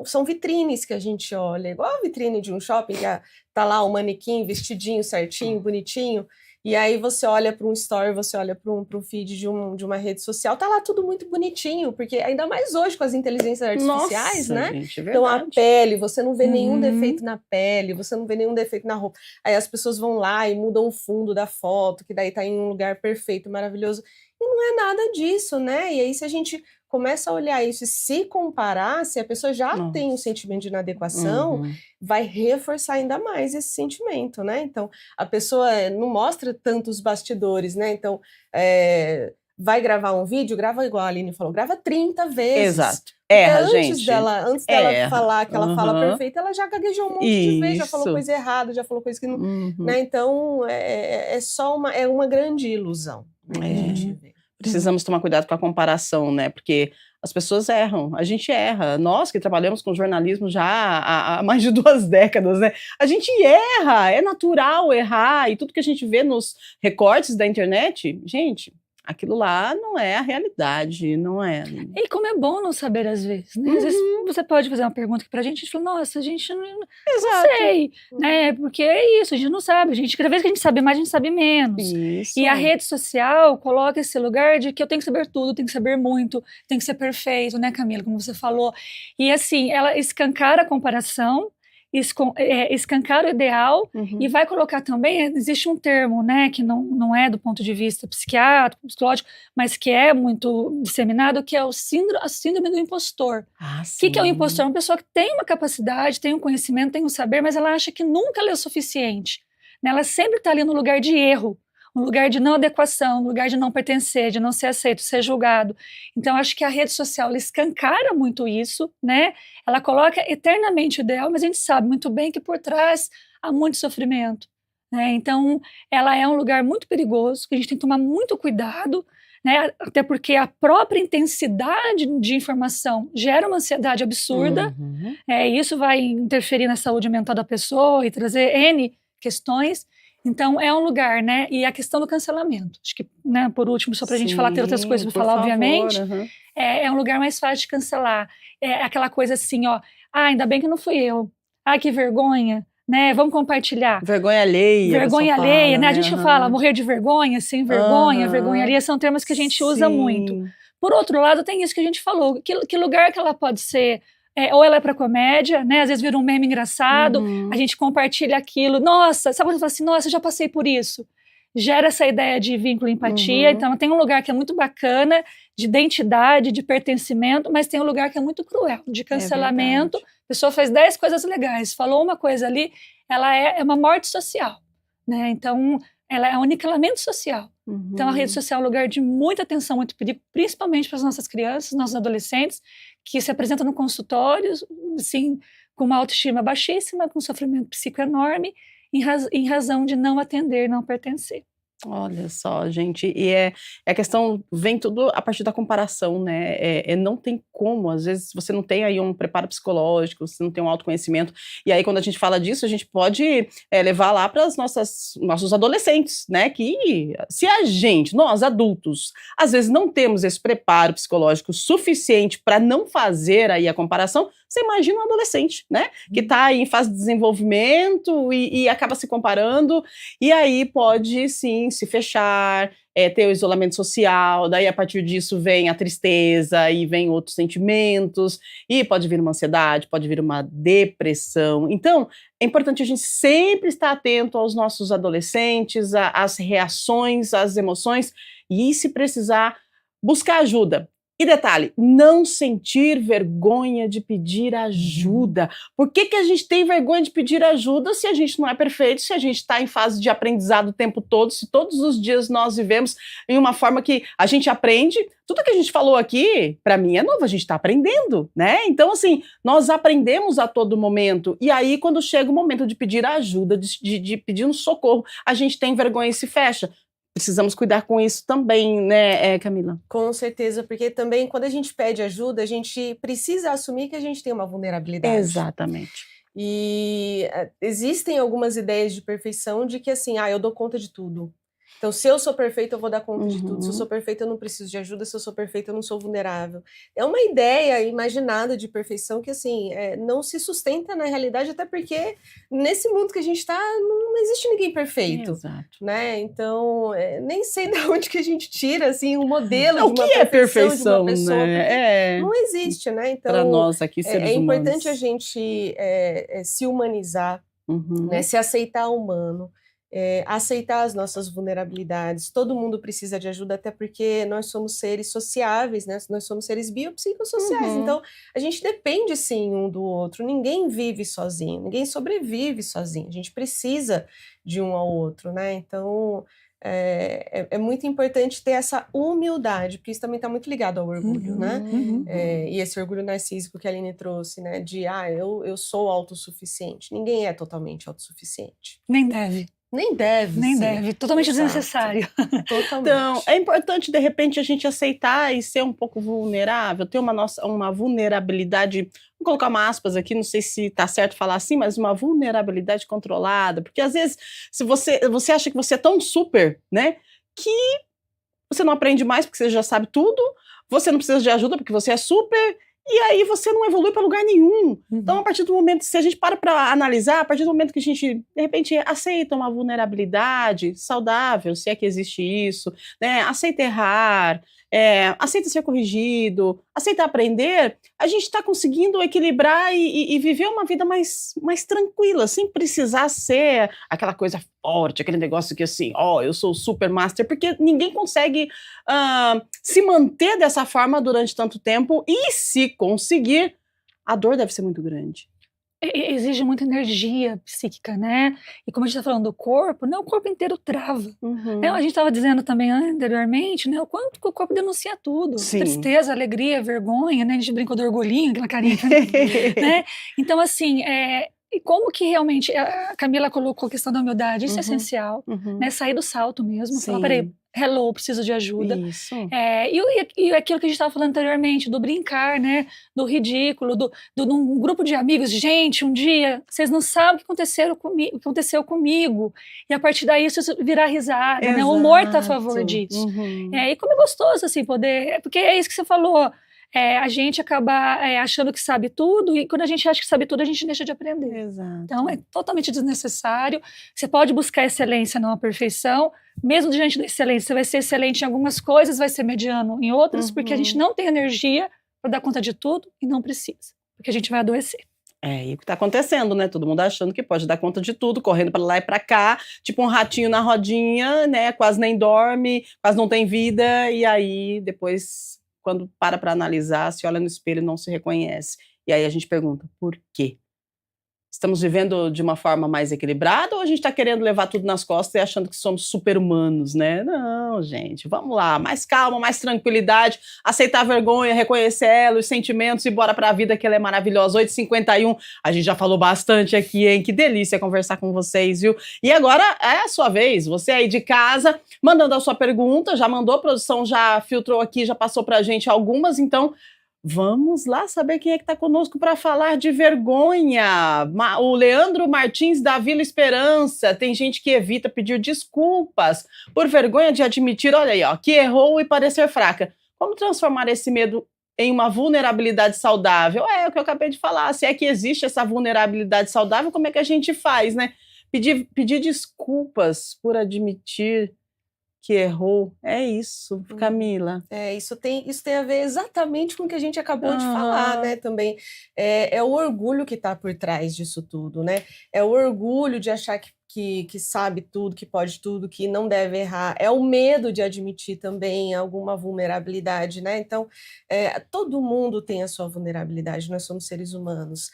Speaker 2: são vitrines que a gente olha, igual a vitrine de um shopping, que tá lá o manequim vestidinho, certinho, bonitinho, e aí você olha para um story, você olha para um feed de uma rede social, tá lá tudo muito bonitinho, porque ainda mais hoje com as inteligências artificiais,
Speaker 1: Nossa,
Speaker 2: né?
Speaker 1: gente, é
Speaker 2: Então a
Speaker 1: verdade.
Speaker 2: pele, você não vê nenhum defeito na pele, você não vê nenhum defeito na roupa. Aí as pessoas vão lá e mudam o fundo da foto, que daí tá em um lugar perfeito, maravilhoso. E não é nada disso, né? E aí se a gente começa a olhar isso e se comparar, se a pessoa já tem um sentimento de inadequação, vai reforçar ainda mais esse sentimento, né? Então, a pessoa não mostra tantos bastidores, né? Então, vai gravar um vídeo, grava igual a Aline falou, grava 30 vezes.
Speaker 1: Exato. Erra,
Speaker 2: antes
Speaker 1: gente.
Speaker 2: dela falar que ela fala perfeita, ela já gaguejou um monte de vezes, já falou coisa errada, já falou coisa que não... Né? Então, é só uma grande ilusão, né, que a gente vê.
Speaker 1: Precisamos tomar cuidado com a comparação, né? Porque as pessoas erram, a gente erra. Nós que trabalhamos com jornalismo já há mais de 2 décadas, né? A gente erra, é natural errar. E tudo que a gente vê nos recortes da internet, gente, aquilo lá não é a realidade, não é.
Speaker 3: E como é bom não saber às vezes, né? Às vezes você pode fazer uma pergunta aqui pra gente fala, nossa, a gente não sei, né? Porque é isso, a gente não sabe. Cada vez que a gente sabe mais, a gente sabe menos.
Speaker 1: Isso.
Speaker 3: E a rede social coloca esse lugar de que eu tenho que saber tudo, tenho que saber muito, tem que ser perfeito, né, Camila? Como você falou. E assim, ela escancara a comparação, escancara o ideal e vai colocar também, existe um termo, né, que não é do ponto de vista psiquiátrico, psicológico, mas que é muito disseminado, que é a síndrome do impostor. O que é o impostor? Uma pessoa que tem uma capacidade, tem um conhecimento, tem um saber, mas ela acha que nunca ela é o suficiente, né? Ela sempre está ali no lugar de erro, um lugar de não adequação, um lugar de não pertencer, de não ser aceito, ser julgado. Então, acho que a rede social ela escancara muito isso, né? Ela coloca eternamente o ideal, mas a gente sabe muito bem que por trás há muito sofrimento, né? Então, ela é um lugar muito perigoso, que a gente tem que tomar muito cuidado, né? Até porque a própria intensidade de informação gera uma ansiedade absurda, isso vai interferir na saúde mental da pessoa e trazer N questões. Então, é um lugar, né? E a questão do cancelamento. Acho que, né, por último, só para a gente falar, ter outras coisas para falar,
Speaker 1: favor,
Speaker 3: obviamente, é um lugar mais fácil de cancelar. É aquela coisa assim, ó, ainda bem que não fui eu. Que vergonha, né? Vamos compartilhar.
Speaker 1: Vergonha alheia.
Speaker 3: Vergonha alheia, né? A gente fala morrer de vergonha, sem vergonha, vergonha alheia, são termos que a gente usa muito. Por outro lado, tem isso que a gente falou. Que lugar que ela pode ser... ou ela é para comédia, né? Às vezes vira um meme engraçado, a gente compartilha aquilo. Nossa, sabe quando você fala assim, nossa, eu já passei por isso. Gera essa ideia de vínculo e empatia. Então, tem um lugar que é muito bacana, de identidade, de pertencimento, mas tem um lugar que é muito cruel, de cancelamento. A pessoa faz 10 coisas legais, falou uma coisa ali, ela é uma morte social, né? Então, ela é um aniquilamento social. Então, a rede social é um lugar de muita atenção, muito perigo, principalmente para as nossas crianças, nossos adolescentes, que se apresentam no consultório, assim, com uma autoestima baixíssima, com um sofrimento psíquico enorme, em razão de não atender, não pertencer.
Speaker 1: Olha só, gente, e a questão vem tudo a partir da comparação, né? Não tem como, às vezes você não tem aí um preparo psicológico, você não tem um autoconhecimento, e aí quando a gente fala disso, a gente pode levar lá para os nossos adolescentes, né? Que se a gente, nós adultos, às vezes não temos esse preparo psicológico suficiente para não fazer aí a comparação, você imagina um adolescente, né? Que está aí em fase de desenvolvimento e acaba se comparando, e aí pode sim se fechar, ter o isolamento social, daí a partir disso vem a tristeza e vem outros sentimentos, e pode vir uma ansiedade, pode vir uma depressão. Então, é importante a gente sempre estar atento aos nossos adolescentes, às reações, às emoções, e se precisar, buscar ajuda. E detalhe, não sentir vergonha de pedir ajuda. Por que a gente tem vergonha de pedir ajuda se a gente não é perfeito, se a gente está em fase de aprendizado o tempo todo, se todos os dias nós vivemos em uma forma que a gente aprende? Tudo que a gente falou aqui, para mim, é novo, a gente está aprendendo, né? Então, assim, nós aprendemos a todo momento. E aí, quando chega o momento de pedir ajuda, de pedir um socorro, a gente tem vergonha e se fecha. Precisamos cuidar com isso também, né, Camila?
Speaker 2: Com certeza, porque também quando a gente pede ajuda, a gente precisa assumir que a gente tem uma vulnerabilidade.
Speaker 1: Exatamente.
Speaker 2: E existem algumas ideias de perfeição de que assim, eu dou conta de tudo. Então, se eu sou perfeita, eu vou dar conta de tudo. Se eu sou perfeita, eu não preciso de ajuda. Se eu sou perfeita, eu não sou vulnerável. É uma ideia imaginada de perfeição que, assim, não se sustenta na realidade, até porque nesse mundo que a gente está, não existe ninguém perfeito.
Speaker 1: Exato.
Speaker 2: Né? Então, nem sei de onde que a gente tira, assim, um modelo de uma
Speaker 1: o que é perfeição,
Speaker 2: de uma pessoa.
Speaker 1: né?
Speaker 2: Não existe, né? Então,
Speaker 1: para nós aqui, seres humanos.
Speaker 2: É importante a gente se humanizar, né? Se aceitar humano. Aceitar as nossas vulnerabilidades. Todo mundo precisa de ajuda, até porque nós somos seres sociáveis, né? Nós somos seres biopsicossociais, então a gente depende sim um do outro, ninguém vive sozinho, ninguém sobrevive sozinho, a gente precisa de um ao outro, né? Então é muito importante ter essa humildade, porque isso também está muito ligado ao orgulho, né? E esse orgulho narcísico que a Aline trouxe, né? De, eu sou autossuficiente. Ninguém é totalmente autossuficiente.
Speaker 3: Nem deve.
Speaker 2: Nem deve
Speaker 3: Nem
Speaker 2: ser.
Speaker 3: deve, totalmente desnecessário.
Speaker 2: Totalmente.
Speaker 1: Então, é importante, de repente, a gente aceitar e ser um pouco vulnerável, ter uma vulnerabilidade, vou colocar uma aspas aqui, não sei se está certo falar assim, mas uma vulnerabilidade controlada, porque às vezes, se você acha que você é tão super, né, que você não aprende mais porque você já sabe tudo, você não precisa de ajuda porque você é super, e aí você não evolui para lugar nenhum. Então, a partir do momento, se a gente para analisar, a partir do momento que a gente, de repente, aceita uma vulnerabilidade saudável, se é que existe isso, né? Aceita errar, aceita ser corrigido, aceita aprender, a gente está conseguindo equilibrar e viver uma vida mais tranquila, sem precisar ser aquela coisa forte, aquele negócio que assim, eu sou super master, porque ninguém consegue se manter dessa forma durante tanto tempo, e se conseguir, a dor deve ser muito grande.
Speaker 3: Exige muita energia psíquica, né? E como a gente está falando do corpo, né? O corpo inteiro trava. Né? A gente estava dizendo também anteriormente, né? O quanto que o corpo denuncia tudo.
Speaker 1: Sim.
Speaker 3: Tristeza, alegria, vergonha, né? A gente brincou do orgulhinho, aquela carinha, né? Então, assim, e como que realmente, a Camila colocou a questão da humildade, isso é essencial, né? Sair do salto mesmo, falar, peraí, hello, preciso de ajuda.
Speaker 1: Isso.
Speaker 3: E aquilo que a gente estava falando anteriormente, do brincar, né? Do ridículo, num grupo de amigos, gente, um dia, vocês não sabem o que aconteceu comigo. E a partir daí isso virar risada, né? O humor está a favor disso. E como é gostoso, assim, poder... Porque é isso que você falou, a gente acaba achando que sabe tudo, e quando a gente acha que sabe tudo, a gente deixa de aprender.
Speaker 1: Exato.
Speaker 3: Então, é totalmente desnecessário. Você pode buscar excelência, não a perfeição. Mesmo diante da excelência, você vai ser excelente em algumas coisas, vai ser mediano em outras, porque a gente não tem energia para dar conta de tudo e não precisa, porque a gente vai adoecer.
Speaker 1: E o que está acontecendo, né? Todo mundo achando que pode dar conta de tudo, correndo para lá e para cá, tipo um ratinho na rodinha, né? Quase nem dorme, quase não tem vida, e aí depois, quando para analisar, se olha no espelho e não se reconhece. E aí a gente pergunta, por quê? Estamos vivendo de uma forma mais equilibrada ou a gente está querendo levar tudo nas costas e achando que somos super-humanos, né? Não, gente, vamos lá, mais calma, mais tranquilidade, aceitar a vergonha, reconhecer ela, os sentimentos e bora pra vida que ela é maravilhosa. 8h51, a gente já falou bastante aqui, hein? Que delícia conversar com vocês, viu? E agora é a sua vez, você aí de casa, mandando a sua pergunta, já mandou, a produção já filtrou aqui, já passou pra gente algumas, então... Vamos lá saber quem é que está conosco para falar de vergonha. O Leandro Martins da Vila Esperança. Tem gente que evita pedir desculpas por vergonha de admitir, olha aí, que errou e parecer fraca. Como transformar esse medo em uma vulnerabilidade saudável? É o que eu acabei de falar. Se é que existe essa vulnerabilidade saudável, como é que a gente faz, né? Pedir desculpas por admitir que errou, é isso, Camila.
Speaker 2: Isso tem a ver exatamente com o que a gente acabou de falar, né, também. É o orgulho que está por trás disso tudo, né? É o orgulho de achar que sabe tudo, que pode tudo, que não deve errar. É o medo de admitir também alguma vulnerabilidade, né? Então, todo mundo tem a sua vulnerabilidade, nós somos seres humanos.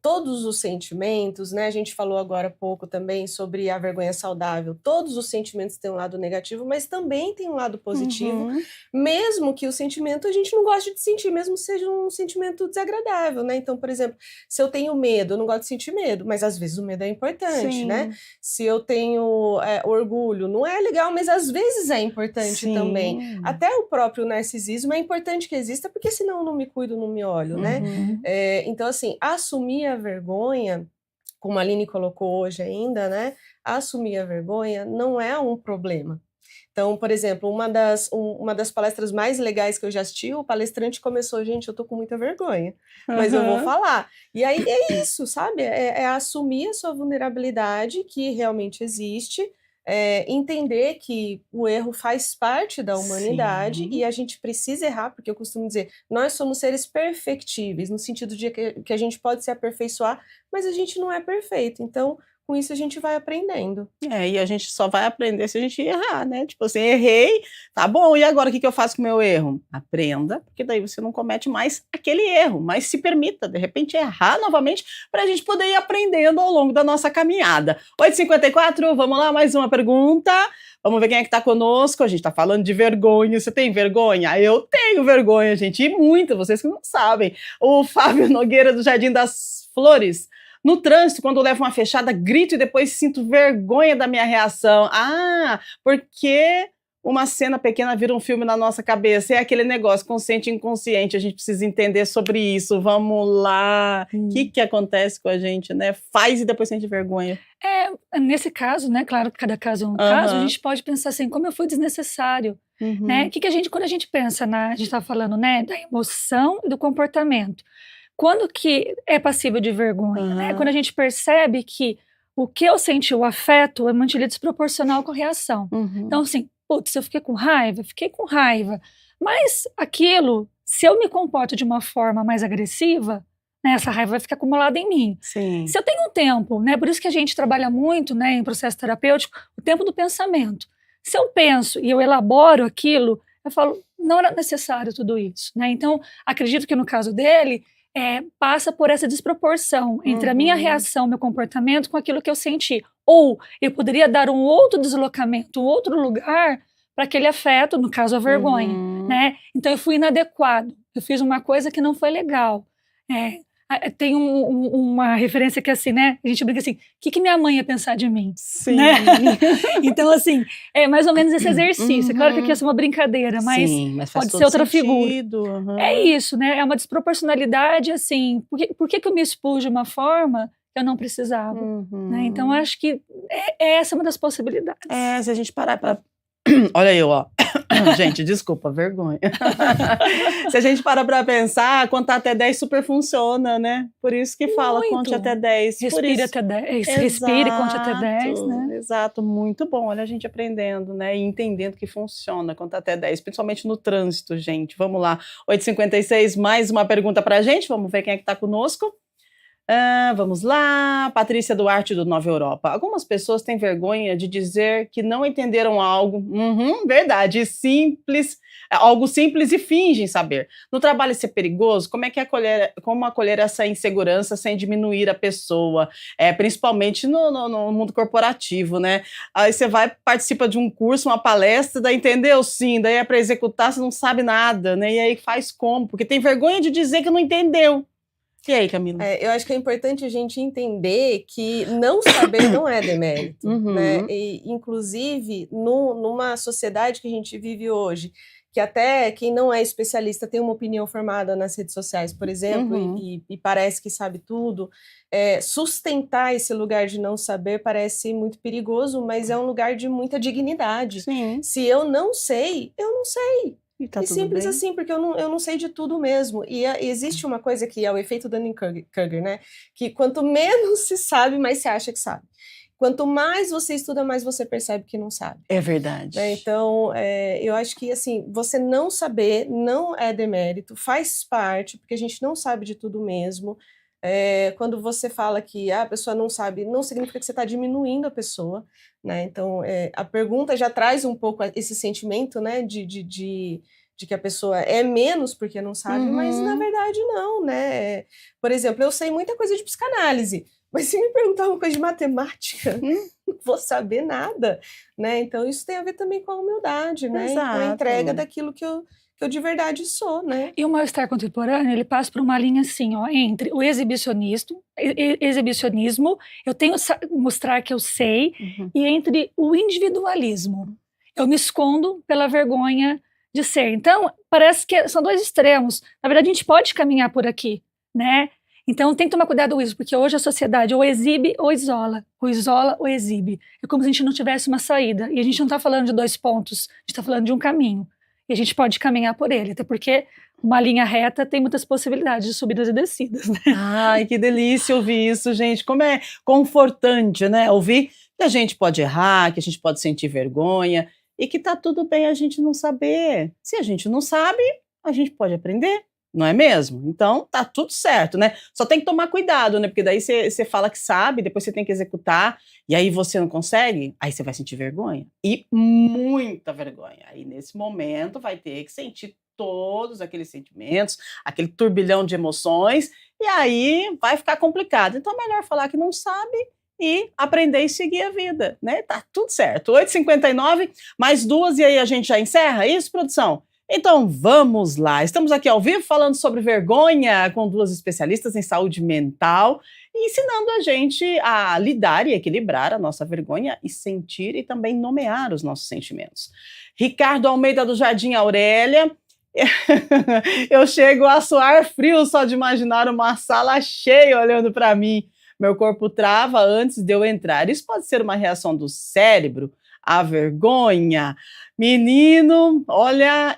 Speaker 2: Todos os sentimentos, né? A gente falou agora há pouco também sobre a vergonha saudável. Todos os sentimentos têm um lado negativo, mas também tem um lado positivo, mesmo que o sentimento a gente não goste de sentir, mesmo seja um sentimento desagradável, né? Então, por exemplo, se eu tenho medo, eu não gosto de sentir medo, mas às vezes o medo é importante, né? Se eu tenho orgulho, não é legal, mas às vezes é importante também. Até o próprio narcisismo é importante que exista, porque senão eu não me cuido, não me olho, né? Então, assim, assumir a vergonha como a Aline colocou hoje ainda, né, assumir a vergonha não é um problema. Então, por exemplo, uma das palestras mais legais que eu já assisti, o palestrante começou, gente, eu tô com muita vergonha, mas eu vou falar. E aí é isso, sabe? É assumir a sua vulnerabilidade, que realmente existe, entender que o erro faz parte da humanidade.
Speaker 1: Sim.
Speaker 2: E a gente precisa errar, porque eu costumo dizer, nós somos seres perfectíveis, no sentido de que a gente pode se aperfeiçoar, mas a gente não é perfeito. Então, com isso a gente vai aprendendo.
Speaker 1: E a gente só vai aprender se a gente errar, né? Tipo assim, errei, tá bom, e agora o que eu faço com o meu erro? Aprenda, porque daí você não comete mais aquele erro, mas se permita, de repente, errar novamente para a gente poder ir aprendendo ao longo da nossa caminhada. 8h54, vamos lá, mais uma pergunta. Vamos ver quem é que tá conosco. A gente tá falando de vergonha. Você tem vergonha? Eu tenho vergonha, gente, e muita, vocês que não sabem. O Fábio Nogueira, do Jardim das Flores. No trânsito, quando eu levo uma fechada, grito e depois sinto vergonha da minha reação. Porque uma cena pequena vira um filme na nossa cabeça. É aquele negócio, consciente e inconsciente. A gente precisa entender sobre isso. Vamos lá. O que acontece com a gente, né? Faz e depois sente vergonha.
Speaker 3: Nesse caso, né? Claro que cada caso é um caso. A gente pode pensar assim, como eu fui desnecessário. Né? Quando a gente pensa a gente está falando, né, da emoção e do comportamento. Quando que é passível de vergonha, né? Quando a gente percebe que o que eu senti, o afeto, é mantido desproporcional com a reação. Então, assim, putz, eu fiquei com raiva. Mas aquilo, se eu me comporto de uma forma mais agressiva, né, essa raiva vai ficar acumulada em mim.
Speaker 1: Sim.
Speaker 3: Se eu tenho um tempo, né? Por isso que a gente trabalha muito, né, em processo terapêutico, o tempo do pensamento. Se eu penso e eu elaboro aquilo, eu falo, não era necessário tudo isso, né? Então, acredito que no caso dele, passa por essa desproporção entre a minha reação, meu comportamento com aquilo que eu senti. Ou eu poderia dar um outro deslocamento, um outro lugar para aquele afeto, no caso a vergonha, né? Então eu fui inadequado, eu fiz uma coisa que não foi legal. Tem uma referência que é assim, né? A gente brinca assim, o que minha mãe ia pensar de mim?
Speaker 1: Sim.
Speaker 3: Né? Então, assim, é mais ou menos esse exercício. É claro que aqui é uma brincadeira, mas,
Speaker 1: mas
Speaker 3: pode ser outra figura. É isso, né? É uma desproporcionalidade, assim. Por que eu me expus de uma forma que eu não precisava? Né? Então, acho que essa é uma das possibilidades.
Speaker 1: Se a gente parar para... Olha eu, ó. Gente, desculpa, vergonha. Se a gente para pensar, contar até 10 super funciona, né? Por isso que fala, conte até 10.
Speaker 3: Respire até 10. Respire, conte até 10, né?
Speaker 1: Exato, muito bom. Olha a gente aprendendo, né? E entendendo que funciona, contar até 10, principalmente no trânsito, gente. Vamos lá. 8h56, mais uma pergunta pra gente. Vamos ver quem é que tá conosco. Vamos lá, Patrícia Duarte do Nova Europa. Algumas pessoas têm vergonha de dizer que não entenderam algo, verdade, algo simples e fingem saber. No trabalho isso é perigoso? Como acolher essa insegurança sem diminuir a pessoa, principalmente no mundo corporativo, né? Aí você participa de um curso, uma palestra, daí entendeu? Sim, daí é para executar, você não sabe nada, né? E aí faz como? Porque tem vergonha de dizer que não entendeu. E aí, Camila?
Speaker 2: Eu acho que é importante a gente entender que não saber não é demérito, né? E, inclusive, numa sociedade que a gente vive hoje, que até quem não é especialista tem uma opinião formada nas redes sociais, por exemplo, e parece que sabe tudo, sustentar esse lugar de não saber parece muito perigoso, mas é um lugar de muita dignidade.
Speaker 1: Sim.
Speaker 2: Se eu não sei, eu não sei.
Speaker 1: E tá tudo
Speaker 2: simples
Speaker 1: bem.
Speaker 2: assim, porque eu não sei de tudo mesmo. E existe uma coisa que é o efeito Dunning-Kruger, né? Que quanto menos se sabe, mais se acha que sabe. Quanto mais você estuda, mais você percebe que não sabe.
Speaker 1: É verdade.
Speaker 2: Né? Então, eu acho que, assim, você não saber não é demérito, faz parte, porque a gente não sabe de tudo mesmo. Quando você fala que a pessoa não sabe, não significa que você está diminuindo a pessoa, né? Então, a pergunta já traz um pouco esse sentimento, né, de que a pessoa é menos porque não sabe, mas na verdade não, né? Por exemplo, eu sei muita coisa de psicanálise, mas se me perguntar uma coisa de matemática, não vou saber nada, né? Então, isso tem a ver também com a humildade, né? E com a entrega daquilo que eu de verdade sou, né?
Speaker 3: E o mal-estar contemporâneo, ele passa por uma linha assim, ó, entre o exibicionismo, eu tenho que mostrar que eu sei, e entre o individualismo. Eu me escondo pela vergonha de ser. Então, parece que são dois extremos. Na verdade, a gente pode caminhar por aqui, né? Então tem que tomar cuidado com isso, porque hoje a sociedade ou exibe ou isola ou exibe. É como se a gente não tivesse uma saída. E a gente não está falando de 2 pontos, a gente está falando de um caminho. E a gente pode caminhar por ele, até porque uma linha reta tem muitas possibilidades de subidas e descidas, né?
Speaker 1: Ai, que delícia ouvir isso, gente. Como é confortante, né? Ouvir que a gente pode errar, que a gente pode sentir vergonha e que tá tudo bem a gente não saber. Se a gente não sabe, a gente pode aprender, não é mesmo? Então, tá tudo certo, né? Só tem que tomar cuidado, né? Porque daí você fala que sabe, depois você tem que executar, e aí você não consegue, aí você vai sentir vergonha. E muita vergonha. Aí, nesse momento, vai ter que sentir todos aqueles sentimentos, aquele turbilhão de emoções, e aí vai ficar complicado. Então, é melhor falar que não sabe e aprender e seguir a vida, né? Tá tudo certo. 8h59, mais 2, e aí a gente já encerra? Isso, produção? Então vamos lá, estamos aqui ao vivo falando sobre vergonha com 2 especialistas em saúde mental e ensinando a gente a lidar e equilibrar a nossa vergonha e sentir e também nomear os nossos sentimentos. Ricardo Almeida do Jardim Aurélia, eu chego a suar frio só de imaginar uma sala cheia olhando para mim. Meu corpo trava antes de eu entrar. Isso pode ser uma reação do cérebro à vergonha. Menino, olha,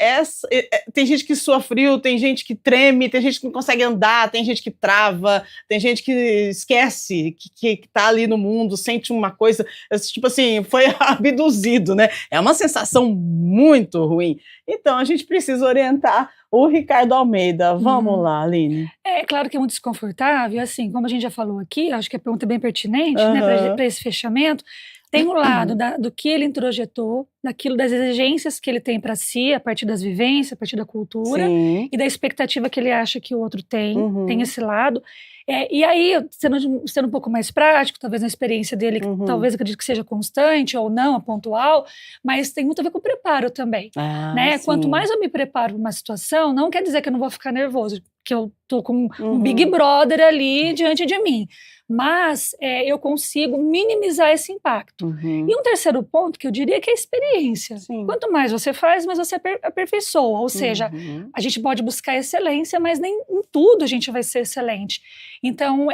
Speaker 1: tem gente que sua frio, tem gente que treme, tem gente que não consegue andar, tem gente que trava, tem gente que esquece que tá ali no mundo, sente uma coisa, tipo assim, foi abduzido, né? É uma sensação muito ruim. Então, a gente precisa orientar o Ricardo Almeida. Vamos lá, Aline.
Speaker 3: É claro que é muito desconfortável, assim, como a gente já falou aqui, acho que a pergunta é bem pertinente, né, para esse fechamento. Tem o lado do que ele introjetou, daquilo das exigências que ele tem para si, a partir das vivências, a partir da cultura,
Speaker 1: Sim.
Speaker 3: e da expectativa que ele acha que o outro tem, tem esse lado. E aí, sendo um pouco mais prático, talvez na experiência dele, que talvez acredito que seja constante ou não, pontual, mas tem muito a ver com o preparo também. Né? Quanto mais eu me preparo para uma situação, não quer dizer que eu não vou ficar nervoso, que eu tô com um Big Brother ali diante de mim. Mas eu consigo minimizar esse impacto. E um terceiro ponto que eu diria que é a experiência.
Speaker 1: Sim.
Speaker 3: Quanto mais você faz, mais você aperfeiçoa. Ou seja, a gente pode buscar excelência, mas nem em tudo a gente vai ser excelente. Então,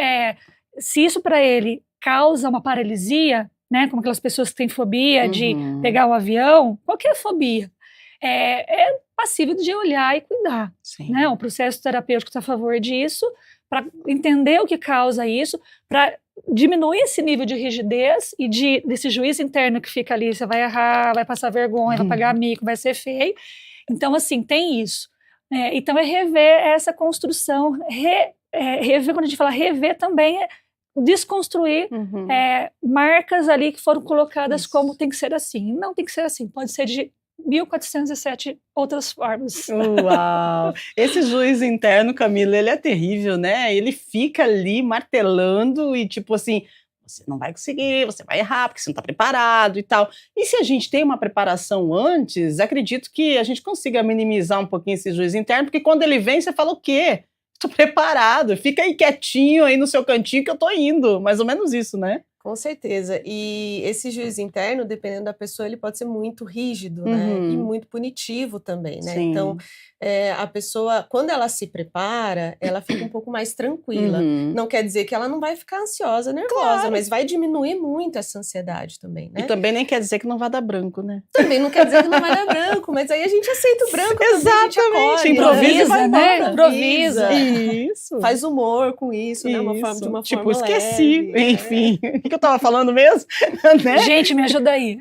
Speaker 3: se isso para ele causa uma paralisia, né, como aquelas pessoas que têm fobia de pegar o avião, qualquer fobia, é passível de olhar e cuidar. Né? O processo terapêutico está a favor disso, para entender o que causa isso, para diminuir esse nível de rigidez e desse juízo interno que fica ali, você vai errar, vai passar vergonha, vai pagar mico, vai ser feio. Então, assim, tem isso. Então, é rever essa construção, rever, quando a gente fala rever também, é desconstruir marcas ali que foram colocadas como tem que ser assim. Não tem que ser assim, pode ser de 1407 outras formas.
Speaker 1: Uau! Esse juiz interno, Camila, ele é terrível, né? Ele fica ali martelando e tipo assim, você não vai conseguir, você vai errar porque você não está preparado e tal. E se a gente tem uma preparação antes, acredito que a gente consiga minimizar um pouquinho esse juiz interno, porque quando ele vem, você fala o quê? Estou preparado, fica aí quietinho aí no seu cantinho que eu tô indo. Mais ou menos isso, né?
Speaker 2: Com certeza. E esse juiz interno, dependendo da pessoa, ele pode ser muito rígido, né? E muito punitivo também, né?
Speaker 1: Sim.
Speaker 2: Então, a pessoa, quando ela se prepara, ela fica um pouco mais tranquila. Não quer dizer que ela não vai ficar ansiosa, nervosa, mas vai diminuir muito essa ansiedade também, né?
Speaker 1: E também nem quer dizer que não vai dar branco, né?
Speaker 2: Também não quer dizer que não vai dar branco, mas aí a gente aceita o branco,
Speaker 1: exatamente,
Speaker 2: a gente acolhe,
Speaker 1: improvisa e vai
Speaker 3: né?
Speaker 1: embora.
Speaker 3: Improvisa.
Speaker 1: Isso.
Speaker 2: Faz humor com isso, né? De uma
Speaker 1: tipo,
Speaker 2: forma
Speaker 1: esqueci,
Speaker 2: leve,
Speaker 1: enfim. O que eu tava falando mesmo? Né?
Speaker 3: Gente, me ajuda aí.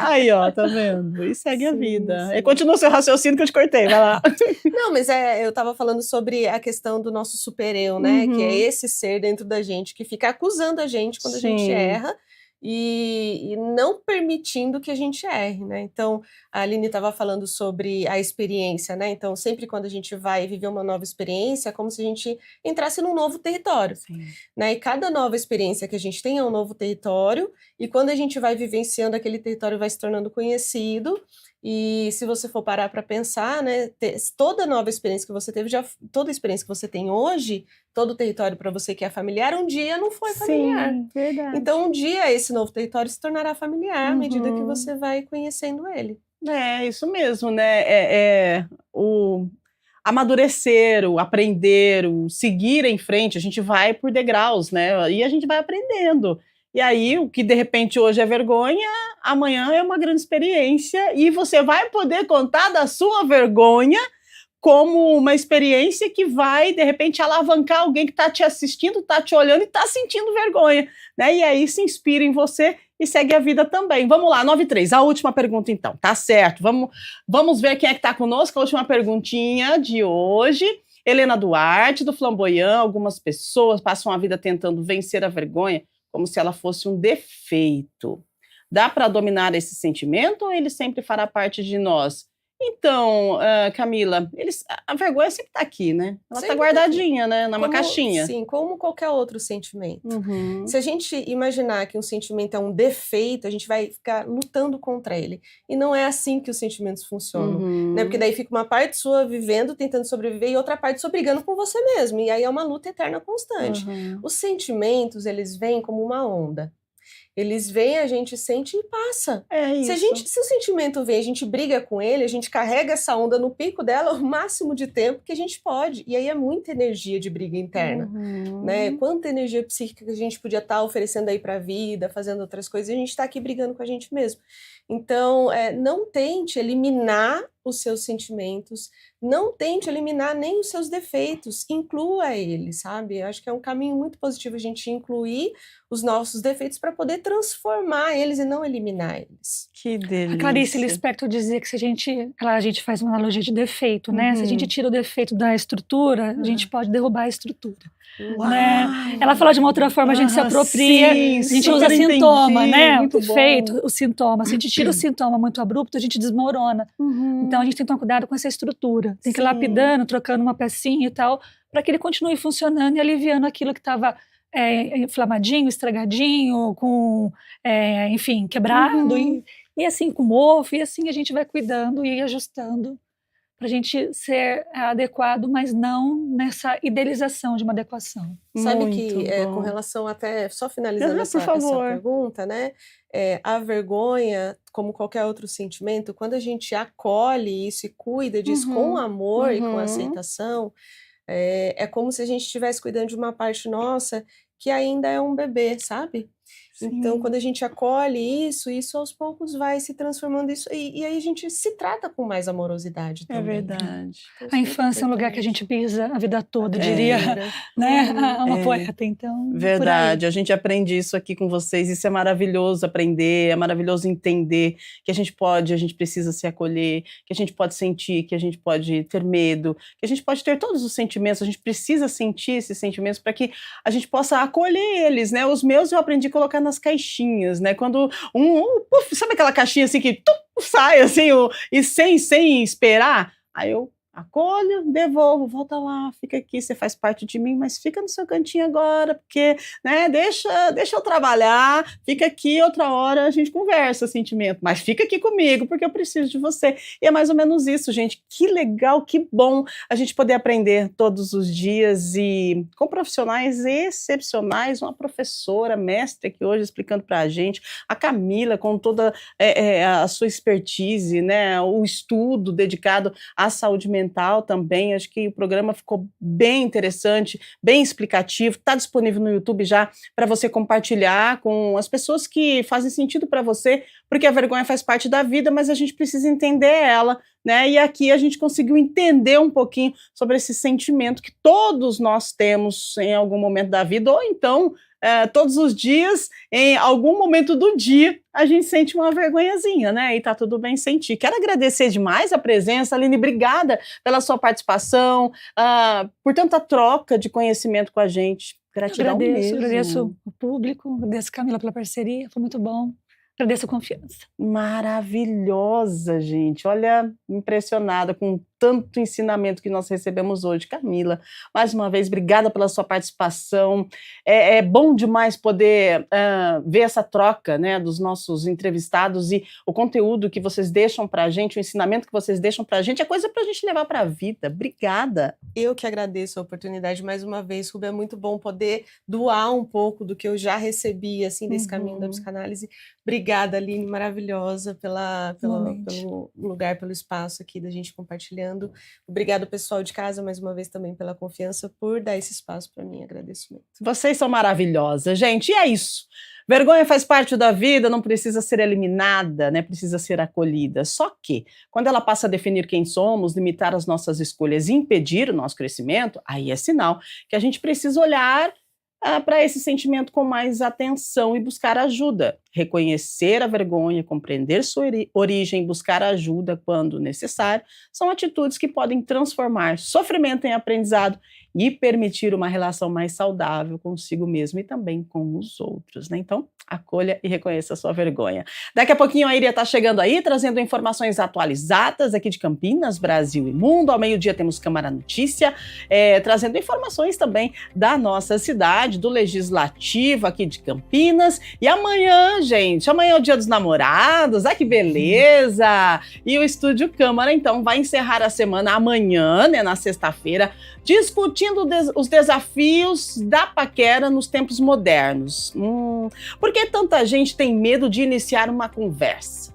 Speaker 1: Aí, ó, tá vendo? E segue a vida.
Speaker 2: Sim.
Speaker 1: E continua o seu raciocínio que eu te cortei, vai lá.
Speaker 2: Não, mas eu tava falando sobre a questão do nosso super-eu, né? Que é esse ser dentro da gente que fica acusando a gente quando a gente erra e não permitindo que a gente erre, né? Então, a Aline estava falando sobre a experiência, né? Então, sempre quando a gente vai viver uma nova experiência, é como se a gente entrasse num novo território, né? E cada nova experiência que a gente tem é um novo território, e quando a gente vai vivenciando, aquele território vai se tornando conhecido. E se você for parar para pensar, né, toda nova experiência que você teve, toda experiência que você tem hoje, todo o território para você que é familiar, um dia não foi familiar.
Speaker 1: Sim, verdade.
Speaker 2: Então, um dia esse novo território se tornará familiar à medida que você vai conhecendo ele.
Speaker 1: É, isso mesmo, né? amadurecer, o aprender, o seguir em frente, a gente vai por degraus, né? E a gente vai aprendendo. E aí, o que de repente hoje é vergonha, amanhã é uma grande experiência e você vai poder contar da sua vergonha como uma experiência que vai, de repente, alavancar alguém que está te assistindo, está te olhando e está sentindo vergonha, né? E aí se inspira em você e segue a vida também. Vamos lá, 93, a última pergunta então, tá certo. Vamos ver quem é que está conosco, a última perguntinha de hoje. Helena Duarte, do Flamboyant, algumas pessoas passam a vida tentando vencer a vergonha como se ela fosse um defeito. Dá para dominar esse sentimento ou ele sempre fará parte de nós? Então, Camila, a vergonha sempre está aqui, né? Ela está
Speaker 2: Sempre tá
Speaker 1: guardadinha, né? Numa caixinha.
Speaker 2: Sim, como qualquer outro sentimento.
Speaker 1: Uhum.
Speaker 2: Se a gente imaginar que um sentimento é um defeito, a gente vai ficar lutando contra ele. E não é assim que os sentimentos funcionam, né? Porque daí fica uma parte sua vivendo, tentando sobreviver, e outra parte sua brigando com você mesmo. E aí é uma luta eterna constante. Os sentimentos, eles vêm como uma onda. Eles vêm, a gente sente e passa.
Speaker 1: É isso.
Speaker 2: Se o sentimento vem, a gente briga com ele, a gente carrega essa onda no pico dela o máximo de tempo que a gente pode. E aí é muita energia de briga interna, né? Quanta energia psíquica que a gente podia estar oferecendo aí para a vida, fazendo outras coisas, e a gente está aqui brigando com a gente mesmo. Então, não tente eliminar os seus sentimentos, não tente eliminar nem os seus defeitos, inclua eles, sabe? Eu acho que é um caminho muito positivo a gente incluir os nossos defeitos para poder transformar eles e não eliminar eles.
Speaker 1: Que delícia.
Speaker 3: A Clarice Lispector dizia que se a gente faz uma analogia de defeito, né? Se a gente tira o defeito da estrutura, a gente pode derrubar a estrutura. Né? Ela fala de uma outra forma, a gente se apropria,
Speaker 1: sim,
Speaker 3: a gente usa sintoma, né? O defeito,
Speaker 1: bom.
Speaker 3: o sintoma. Se a gente tira o sintoma muito abrupto, a gente desmorona. Então a gente tem que tomar cuidado com essa estrutura. Tem que ir lapidando, trocando uma pecinha e tal, para que ele continue funcionando e aliviando aquilo que estava inflamadinho, estragadinho, enfim, quebrado, e assim com mofo, e assim a gente vai cuidando e ajustando para a gente ser adequado, mas não nessa idealização de uma adequação.
Speaker 2: Sabe que, com relação até, só finalizando essa pergunta, né? A vergonha, como qualquer outro sentimento, quando a gente acolhe isso e cuida disso com amor e com aceitação, é como se a gente estivesse cuidando de uma parte nossa que ainda é um bebê, sabe? Sim. Então, quando a gente acolhe isso aos poucos vai se transformando e aí a gente se trata com mais amorosidade também.
Speaker 1: É verdade.
Speaker 2: Então,
Speaker 3: a infância é um lugar que a gente pisa a vida toda, diria, né? Uma poeta, então.
Speaker 1: Verdade, a gente aprende isso aqui com vocês, isso é maravilhoso aprender, é maravilhoso entender que a gente precisa se acolher, que a gente pode sentir, que a gente pode ter medo, que a gente pode ter todos os sentimentos, a gente precisa sentir esses sentimentos para que a gente possa acolher eles, né? Os meus eu aprendi a colocar nas caixinhas, né? Quando sabe aquela caixinha assim que sai assim, e sem esperar? Aí eu acolho, devolvo, volta lá, fica aqui, você faz parte de mim, mas fica no seu cantinho agora, porque, né, deixa eu trabalhar, fica aqui, outra hora a gente conversa, sentimento, mas fica aqui comigo, porque eu preciso de você. E é mais ou menos isso, gente, que legal, que bom a gente poder aprender todos os dias e com profissionais excepcionais, uma professora, mestre aqui hoje explicando pra gente, a Camila com toda a sua expertise, né, o estudo dedicado à saúde mental também, acho que o programa ficou bem interessante, bem explicativo, está disponível no YouTube já para você compartilhar com as pessoas que fazem sentido para você, porque a vergonha faz parte da vida, mas a gente precisa entender ela, né? E aqui a gente conseguiu entender um pouquinho sobre esse sentimento que todos nós temos em algum momento da vida, ou então todos os dias, em algum momento do dia, a gente sente uma vergonhazinha, né? E tá tudo bem sentir. Quero agradecer demais a presença, Aline, obrigada pela sua participação, por tanta troca de conhecimento com a gente. Gratidão mesmo.
Speaker 3: Agradeço o público, agradeço a Camila pela parceria, foi muito bom. Agradeço a confiança.
Speaker 1: Maravilhosa, gente. Olha, impressionada com tanto ensinamento que nós recebemos hoje. Camila, mais uma vez, obrigada pela sua participação. É bom demais poder ver essa troca, né, dos nossos entrevistados e o conteúdo que vocês deixam para a gente, o ensinamento que vocês deixam para a gente, é coisa para a gente levar para a vida. Obrigada.
Speaker 2: Eu que agradeço a oportunidade mais uma vez, Rubi, é muito bom poder doar um pouco do que eu já recebi, assim, desse caminho da psicanálise. Obrigada, Aline, maravilhosa, pelo lugar, pelo espaço aqui da gente compartilhando. compartilhando. Obrigado, pessoal de casa, mais uma vez também pela confiança, por dar esse espaço para mim. Agradeço muito.
Speaker 1: Vocês são maravilhosas, gente. E é isso. Vergonha faz parte da vida, não precisa ser eliminada, né? Precisa ser acolhida. Só que, quando ela passa a definir quem somos, limitar as nossas escolhas e impedir o nosso crescimento, aí é sinal que a gente precisa olhar para esse sentimento com mais atenção e buscar ajuda. Reconhecer a vergonha, compreender sua origem, buscar ajuda quando necessário, são atitudes que podem transformar sofrimento em aprendizado e permitir uma relação mais saudável consigo mesmo e também com os outros, né? Então, acolha e reconheça a sua vergonha. Daqui a pouquinho a Iria está chegando aí, trazendo informações atualizadas aqui de Campinas, Brasil e mundo. Ao meio-dia temos Câmara Notícia, trazendo informações também da nossa cidade, do Legislativo aqui de Campinas. E amanhã, gente, amanhã é o Dia dos Namorados, que beleza! E o Estúdio Câmara, então, vai encerrar a semana amanhã, né, na sexta-feira, discutindo os desafios da paquera nos tempos modernos. Por que tanta gente tem medo de iniciar uma conversa?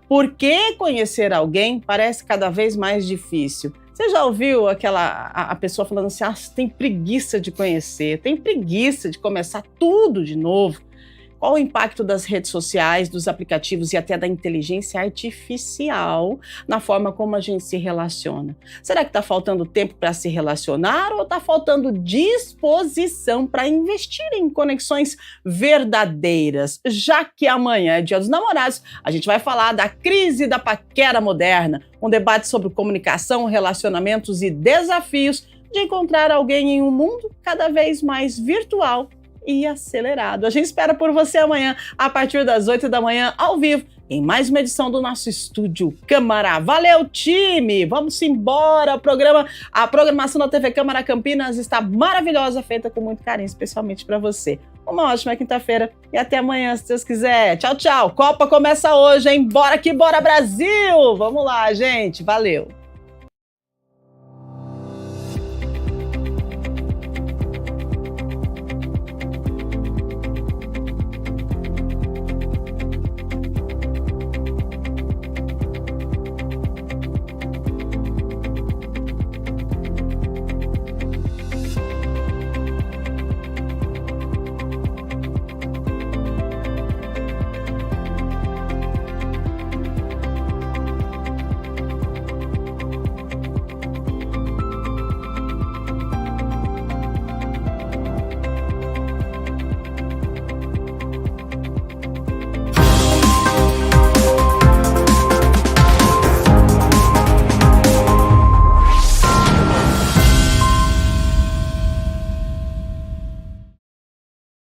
Speaker 1: Por que conhecer alguém parece cada vez mais difícil? Você já ouviu a pessoa falando assim, tem preguiça de conhecer, tem preguiça de começar tudo de novo? Qual o impacto das redes sociais, dos aplicativos e até da inteligência artificial na forma como a gente se relaciona? Será que está faltando tempo para se relacionar ou está faltando disposição para investir em conexões verdadeiras? Já que amanhã é Dia dos Namorados, a gente vai falar da crise da paquera moderna, um debate sobre comunicação, relacionamentos e desafios de encontrar alguém em um mundo cada vez mais virtual e acelerado. A gente espera por você amanhã, a partir das 8 da manhã, ao vivo, em mais uma edição do nosso Estúdio Câmara. Valeu, time! Vamos embora! A programação da TV Câmara Campinas está maravilhosa, feita com muito carinho, especialmente para você. Uma ótima quinta-feira e até amanhã, se Deus quiser. Tchau, tchau! Copa começa hoje, hein? Bora que bora, Brasil! Vamos lá, gente! Valeu!